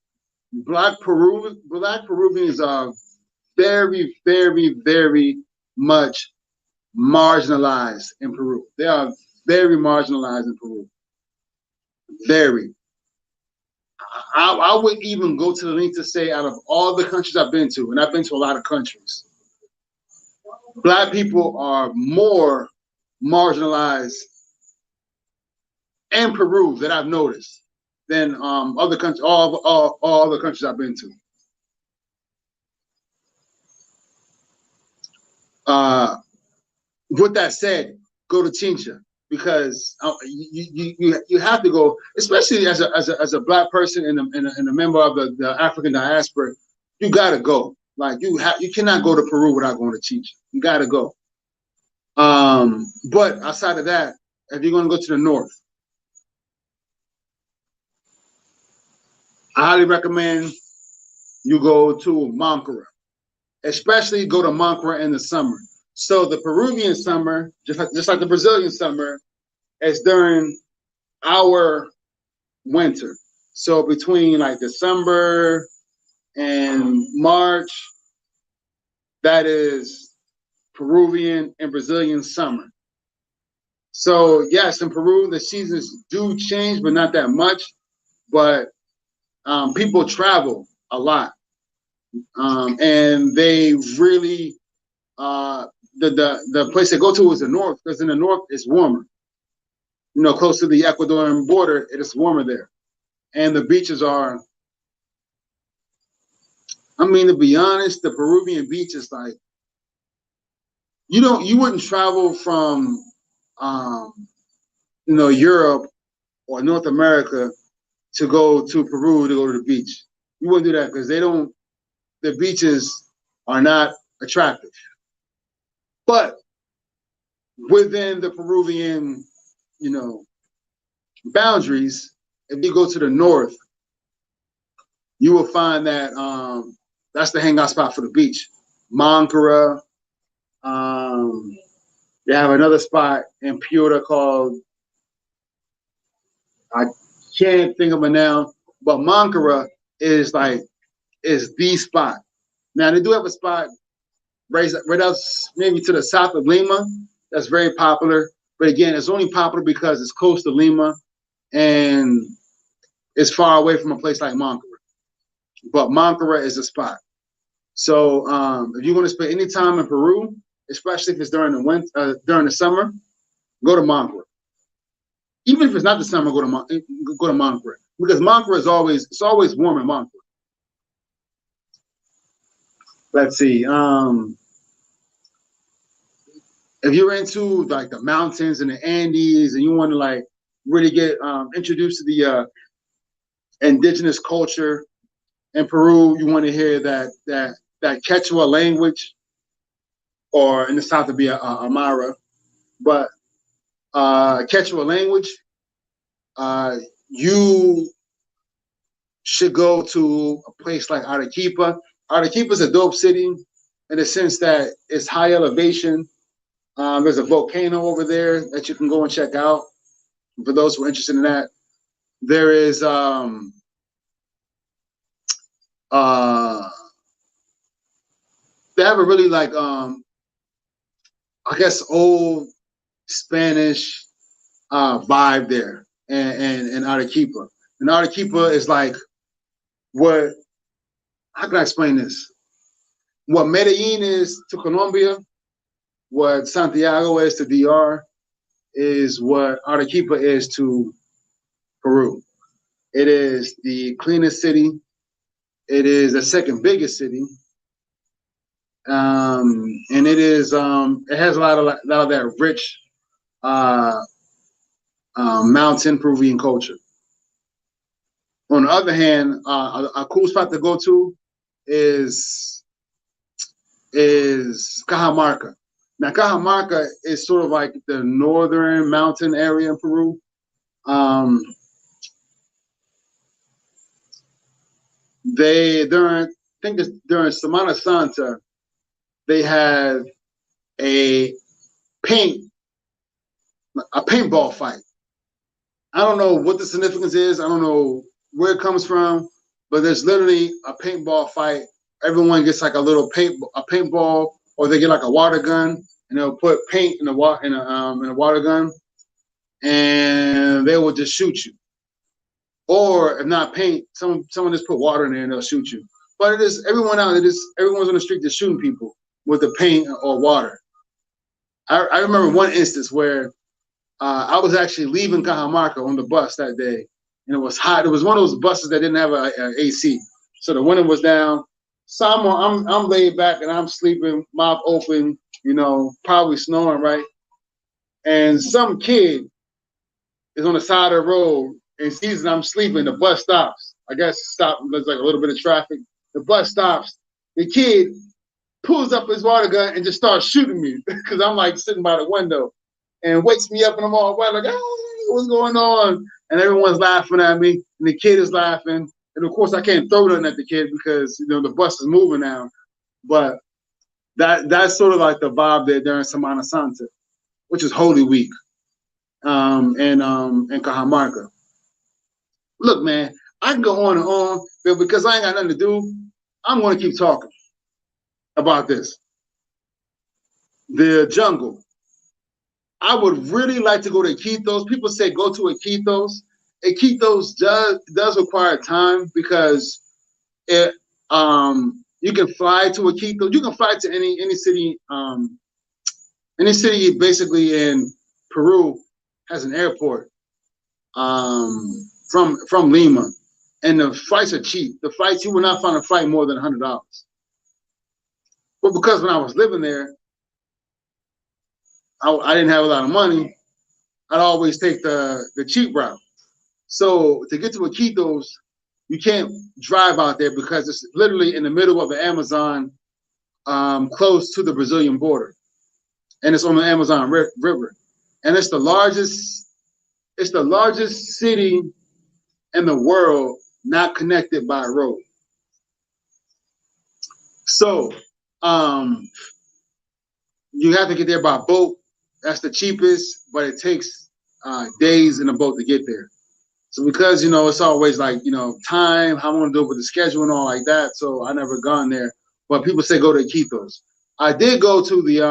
Black Peruvians are very, very, very much marginalized in Peru. They are very marginalized in Peru. Very. I would even go to the length to say, out of all the countries I've been to, and I've been to a lot of countries, Black people are more marginalized in Peru that I've noticed than other countries, all other countries I've been to. With that said, go to Chincha because you have to go, especially as a black person and a member of the African diaspora. You got to go. Like you cannot go to Peru without going to Chincha. You got to go. But outside of that, if you're going to go to the north, I highly recommend you go to Moncara. Especially go to Moncara in the summer. So the Peruvian summer, just like the Brazilian summer, is during our winter. So between like December and March, that is Peruvian and Brazilian summer. So yes, in Peru, the seasons do change, but not that much. But people travel a lot. And they really the place they go to is the north, because in the north it's warmer. Close to the Ecuadorian border, it is warmer there, and the beaches are. I mean, to be honest, the Peruvian beach is like you wouldn't travel from Europe or North America to go to Peru to go to the beach. You wouldn't do that because the beaches are not attractive. But within the Peruvian, boundaries, if you go to the north, you will find that that's the hangout spot for the beach. Moncara. They have another spot in Piura called, I can't think of it now, but Moncara is the spot. Now they do have a spot right out maybe to the south of Lima that's very popular. But again, it's only popular because it's close to Lima and it's far away from a place like Moncara. But Moncara is a spot. So if you're going to spend any time in Peru, especially if it's during during the summer, go to Moncara. Even if it's not the summer, go to Moncara, because Moncara is always warm in Moncara. Let's see. If you're into like the mountains and the Andes, and you want to like really get introduced to the indigenous culture in Peru, you want to hear that Quechua language, or in the south to be Amara, but Quechua language. You should go to a place like Arequipa. Arequipa is a dope city in the sense that it's high elevation. There's a volcano over there that you can go and check out. For those who are interested in that, there is they have a really like I guess, old Spanish vibe there, and Arequipa. And Arequipa is like what? How can I explain this? What Medellin is to Colombia, what Santiago is to DR, is what Arequipa is to Peru. It is the cleanest city. It is the second biggest city, and it has a lot of that rich uh, mountain Peruvian culture. On the other hand, a cool spot to go to is Cajamarca. Now, Cajamarca is sort of like the northern mountain area in Peru. Um, I think it's during Semana Santa, they have a paint a paintball fight. I don't know what the significance is. I don't know where it comes from, but there's literally a paintball fight. Everyone gets like a paintball, or they get like a water gun, and they'll put paint in the water in a water gun, and they will just shoot you. Or if not paint, someone just put water in there and they'll shoot you. But it is everyone's on the street just shooting people with the paint or water. I remember one instance where I was actually leaving Cajamarca on the bus that day, and it was hot. It was one of those buses that didn't have a AC, so the window was down. So I'm laid back and I'm sleeping, mouth open, probably snoring, right? And some kid is on the side of the road and sees that I'm sleeping. The bus stops. I guess there's like a little bit of traffic. The bus stops. The kid pulls up his water gun and just starts shooting me because I'm like sitting by the window, and wakes me up and I'm all wet, like, oh, what's going on? And everyone's laughing at me, and the kid is laughing. And of course, I can't throw nothing at the kid because the bus is moving now. But that's sort of like the vibe there during Semana Santa, which is Holy Week, in Cajamarca. Look, man, I can go on and on, but because I ain't got nothing to do, I'm going to keep talking about this. The jungle. I would really like to go to Iquitos. People say go to Iquitos. Iquitos does require time because you can fly to Iquitos. You can fly to any city basically in Peru has an airport from Lima, and the flights are cheap. The flights, you will not find a flight more than $100. But because when I was living there, I didn't have a lot of money. I'd always take the cheap route. So to get to Iquitos, you can't drive out there because it's literally in the middle of the Amazon, close to the Brazilian border, and it's on the Amazon River, and it's the largest city in the world not connected by a road. So you have to get there by boat. That's the cheapest, but it takes days in a boat to get there. So because it's always like time, how I'm gonna do it with the schedule and all like that. So I never gone there. But people say go to Iquitos. I did go to the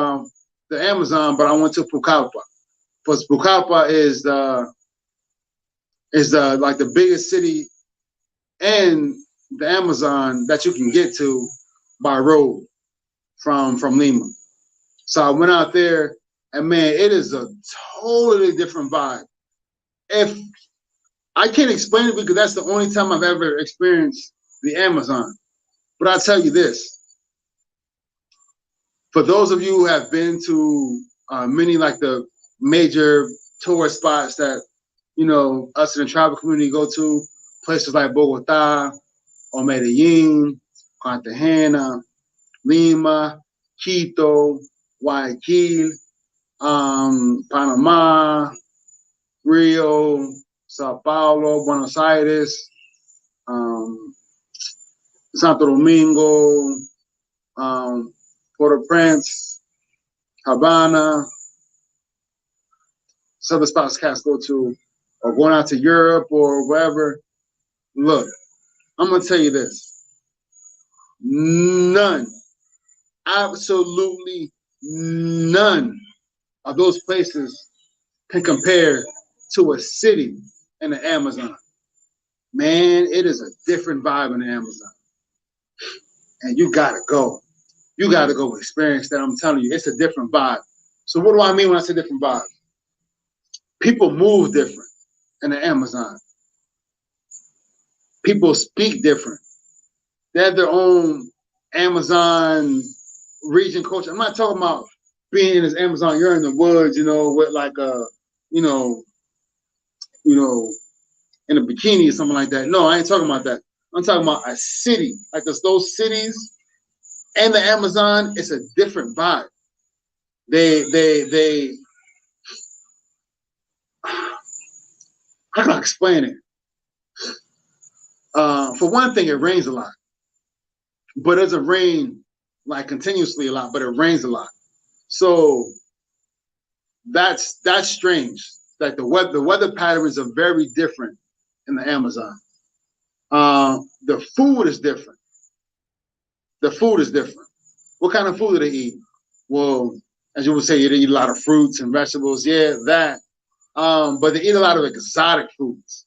Amazon, but I went to Pucallpa. Because Pucallpa is like the biggest city in the Amazon that you can get to by road from Lima. So I went out there, and man, it is a totally different vibe. If I can't explain it because that's the only time I've ever experienced the Amazon. But I'll tell you this. For those of you who have been to many like the major tourist spots that, us in the tribal community go to, places like Bogota or Medellin, Cartagena, Lima, Quito, Guayaquil, Panama, Rio, Sao Paulo, Buenos Aires, Santo Domingo, Port-au-Prince, Havana, some of the spots cats go to, or going out to Europe or wherever. Look, I'm gonna tell you this: none, absolutely none of those places can compare to a city in the Amazon. Man, it is a different vibe in the Amazon. And you gotta go. You gotta go experience that. I'm telling you, it's a different vibe. So what do I mean when I say different vibe? People move different in the Amazon. People speak different. They have their own Amazon region culture. I'm not talking about being in this Amazon, you're in the woods, with like a, you know, in a bikini or something like that. No, I ain't talking about that. I'm talking about a city. Like those cities and the Amazon, it's a different vibe. They how can I explain it? For one thing, it rains a lot. But it doesn't rain like continuously a lot, but it rains a lot. So that's strange. Like the weather patterns are very different in the Amazon. The food is different. The food is different. What kind of food do they eat? Well, as you would say, they eat a lot of fruits and vegetables. Yeah, that. But they eat a lot of exotic foods.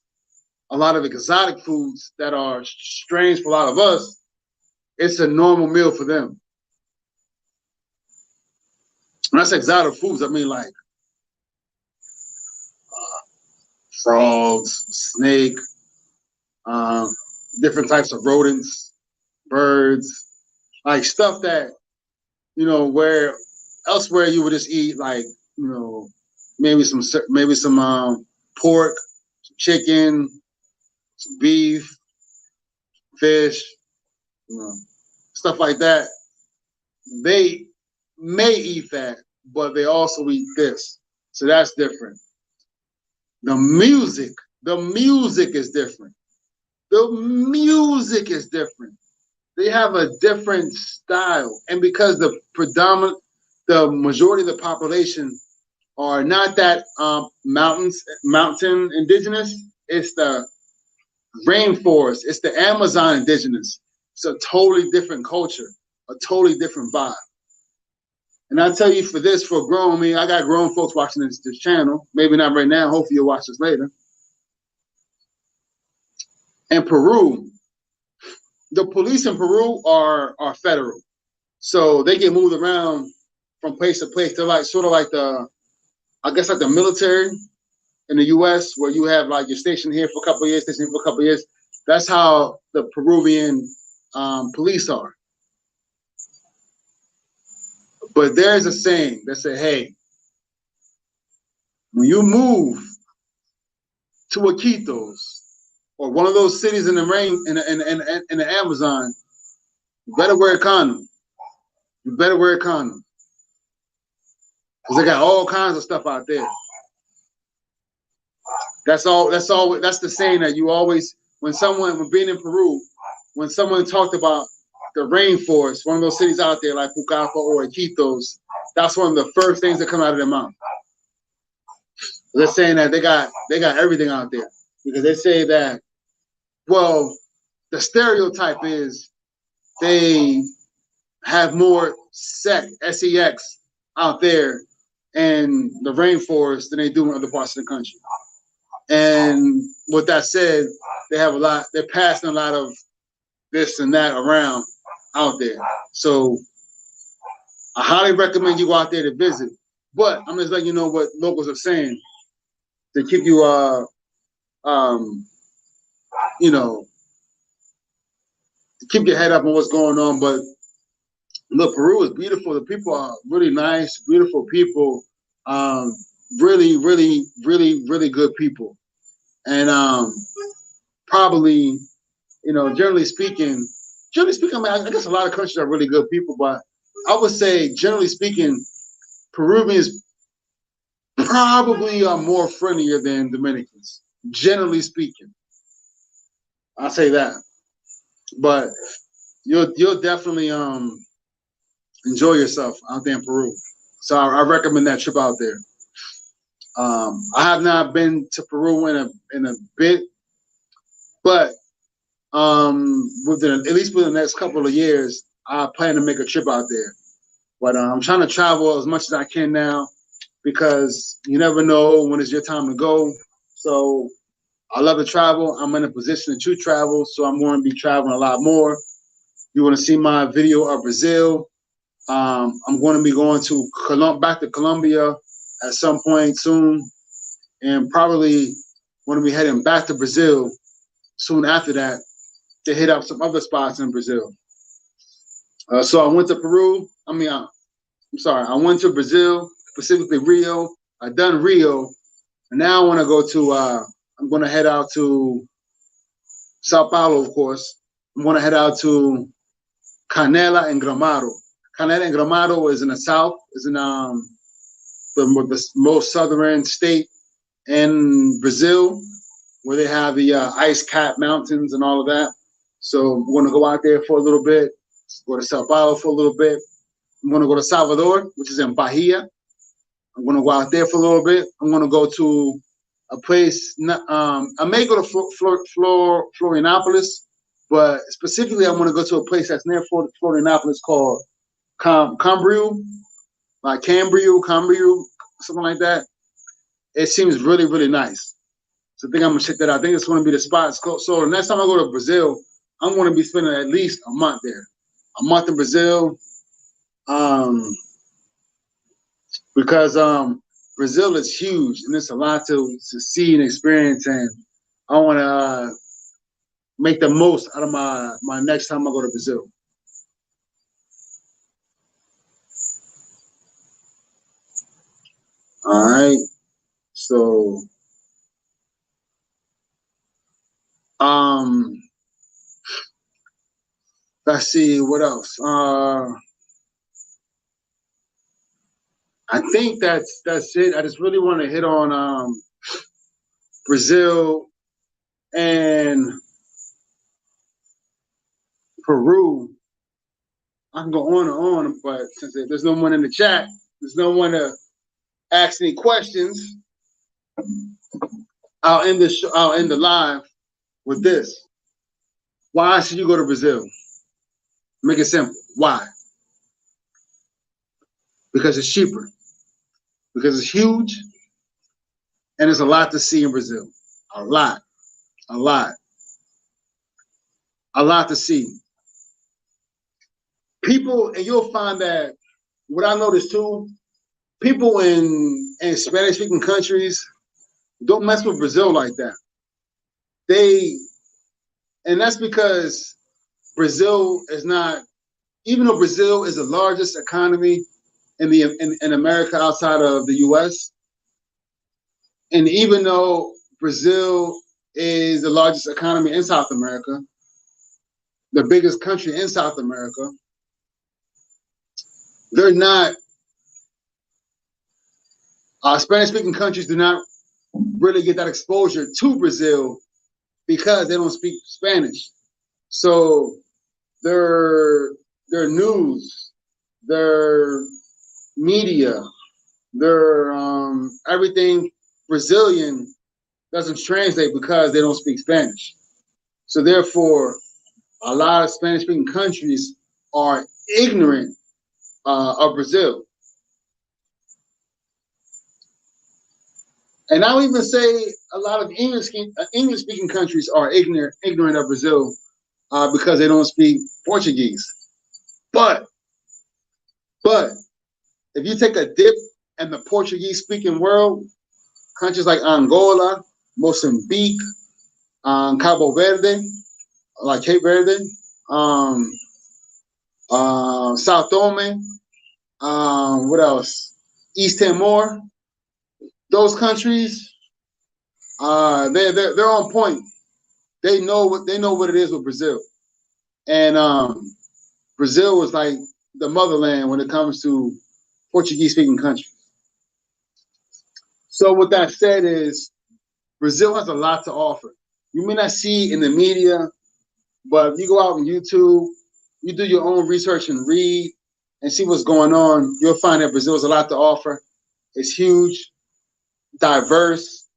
A lot of exotic foods that are strange for a lot of us. It's a normal meal for them. When I say exotic foods, I mean like frogs, snake, different types of rodents, birds, like stuff that, where elsewhere you would just eat like, maybe some pork, some chicken, some beef, fish, stuff like that. They may eat that, but they also eat this. So that's different. The music is different. The music is different. They have a different style. And because the majority of the population are not that mountain indigenous, it's the rainforest, it's the Amazon indigenous. It's a totally different culture, a totally different vibe. And I tell you, for I got grown folks watching this channel. Maybe not right now. Hopefully you'll watch this later. In Peru, the police in Peru are federal. So they get moved around from place to place. They're like sort of like the military in the US, where you have like you're stationed here for a couple of years, stationed here for a couple of years. That's how the Peruvian police are. But there's a saying that say, hey, when you move to Iquitos or one of those cities in the rain in the Amazon, you better wear a condom. You better wear a condom. Because they got all kinds of stuff out there. That's the saying that you always, when being in Peru, when someone talked about the rainforest, one of those cities out there like Pucallpa or Iquitos, that's one of the first things that come out of their mouth. They're saying that they got everything out there. Because they say that, well, the stereotype is they have more sex out there in the rainforest than they do in other parts of the country. And with that said, they're passing a lot of this and that around out there. So I highly recommend you go out there to visit. But I'm just letting you know what locals are saying to keep you keep your head up on what's going on. But look, Peru is beautiful. The people are really nice, beautiful people. Really, really, really, really good people. And probably, generally speaking, I mean, I guess a lot of countries are really good people, but I would say, generally speaking, Peruvians probably are more friendlier than Dominicans. Generally speaking, I'll say that. But you'll definitely enjoy yourself out there in Peru. So I recommend that trip out there. I have not been to Peru in a bit, but at least within the next couple of years, I plan to make a trip out there. But I'm trying to travel as much as I can now. because you never know when it's your time to go. So I love to travel. I'm in a position to travel, so I'm going to be traveling a lot more. You want to see my video of Brazil? I'm going to be going to back to Colombia at some point soon, and probably going to be heading back to Brazil soon after that to hit up some other spots in Brazil. So I went to Peru. I'm sorry. I went to Brazil, specifically Rio. I done Rio, and now I want to go to. I'm going to head out to Sao Paulo, of course. I'm going to head out to Canela and Gramado. Canela and Gramado is in the south. Is in the most southern state in Brazil, where they have the ice-capped mountains and all of that. So I'm going to go out there for a little bit. Go to Sao Paulo for a little bit. I'm going to go to Salvador, which is in Bahia. I'm going to go out there for a little bit. I'm going to go to a place. I may go to Florianopolis, but specifically, I'm going to go to a place that's near Florianopolis called Camboriú, like Camboriú, something like that. It seems really, really nice. So I think I'm going to check that out. I think it's going to be the spot. So the next time I go to Brazil, I'm going to be spending at least a month there. A month in Brazil. Because Brazil is huge and it's a lot to see and experience, and I want to make the most out of my next time I go to Brazil. All right, so let's see what else. I think that's it. I just really want to hit on Brazil and Peru. I can go on and on, but since there's no one in the chat, there's no one to ask any questions. I'll end the live with this. Why should you go to Brazil? Make it simple. Why? Because it's cheaper. Because it's huge, and there's a lot to see in Brazil. A lot to see. People, and you'll find that what I noticed too, people in Spanish-speaking countries don't mess with Brazil like that. And that's because Brazil is not, even though Brazil is the largest economy in America outside of the US, and even though Brazil is the largest economy in South America, the biggest country in South America, they're not, Spanish-speaking countries do not really get that exposure to Brazil because they don't speak Spanish. So their news, their media, their everything Brazilian doesn't translate because they don't speak Spanish. So therefore, a lot of Spanish-speaking countries are ignorant of Brazil. And I'll even say a lot of English-speaking countries are ignorant of Brazil because they don't speak Portuguese. But if you take a dip in the Portuguese-speaking world, countries like Angola, Mozambique, Cabo Verde, like Cape Verde, South Tome, what else? East Timor. Those countries, they're on point. They know what it is with Brazil, and Brazil is like the motherland when it comes to Portuguese-speaking countries. So with that said, is Brazil has a lot to offer. You may not see in the media, but if you go out on YouTube, you do your own research and read and see what's going on, you'll find that Brazil has a lot to offer. It's huge, diverse,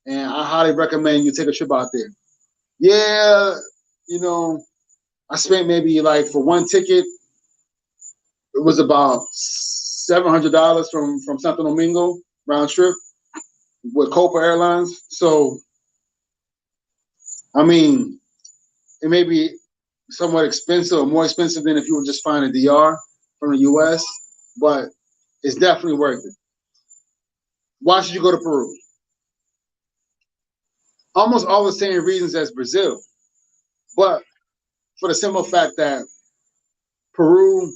and I highly recommend you take a trip out there. Yeah, I spent maybe like for one ticket, it was about $700 from Santo Domingo. round trip with Copa Airlines. So, I mean, it may be somewhat expensive or more expensive than if you were just flying a DR from the US, but it's definitely worth it. Why should you go to Peru? Almost all the same reasons as Brazil, but for the simple fact that Peru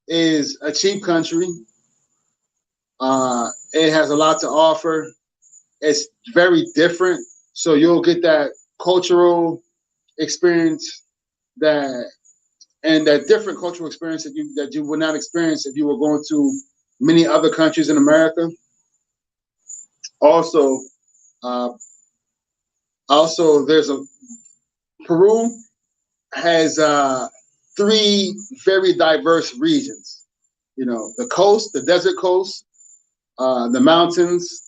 is a cheap country. It has a lot to offer. It's very different, so you'll get that cultural experience that and that different cultural experience that you would not experience if you were going to many other countries in America. Also, uh, there's a Peru has three very diverse regions. You know, the coast, the desert coast, the mountains,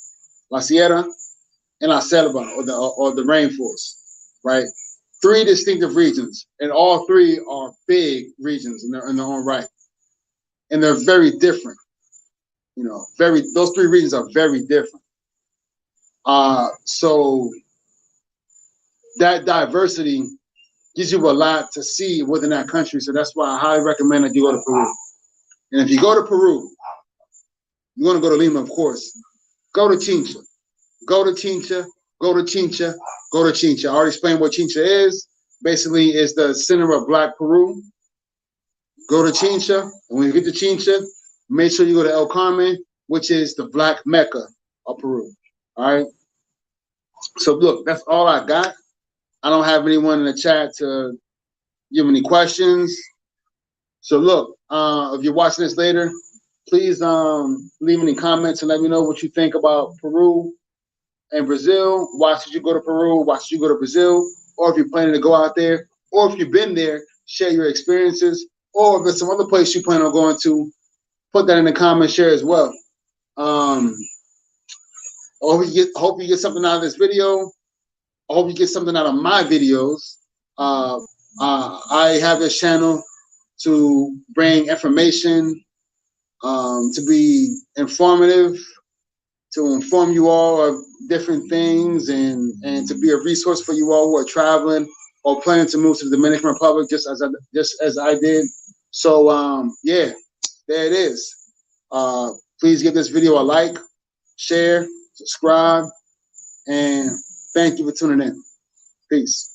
La Sierra, and La Selva, or the rainforest, right? Three distinctive regions, and all three are big regions in their own right, and they're very different. You know, those three regions are very different. So that diversity gives you a lot to see within that country. So that's why I highly recommend that you go to Peru. And if you go to Peru, you want to go to Lima, of course. Go to Chincha. Go to Chincha. Go to Chincha. Go to Chincha. I already explained what Chincha is. Basically, it's the center of Black Peru. Go to Chincha. And when you get to Chincha, make sure you go to El Carmen, which is the Black Mecca of Peru. All right. So look, that's all I got. I don't have anyone in the chat to give any questions. So look, if you're watching this later, please leave any comments and let me know what you think about Peru and Brazil. Why should you go to Peru? Why should you go to Brazil? Or if you're planning to go out there, or if you've been there, share your experiences. Or if there's some other place you plan on going to, put that in the comments, share as well. I hope you get something out of this video. I hope you get something out of my videos. I have this channel to bring information, to be informative, to inform you all of different things, and to be a resource for you all who are traveling or planning to move to the Dominican Republic, just as I did. So yeah, there it is. Please give this video a like, share, subscribe, and thank you for tuning in. Peace.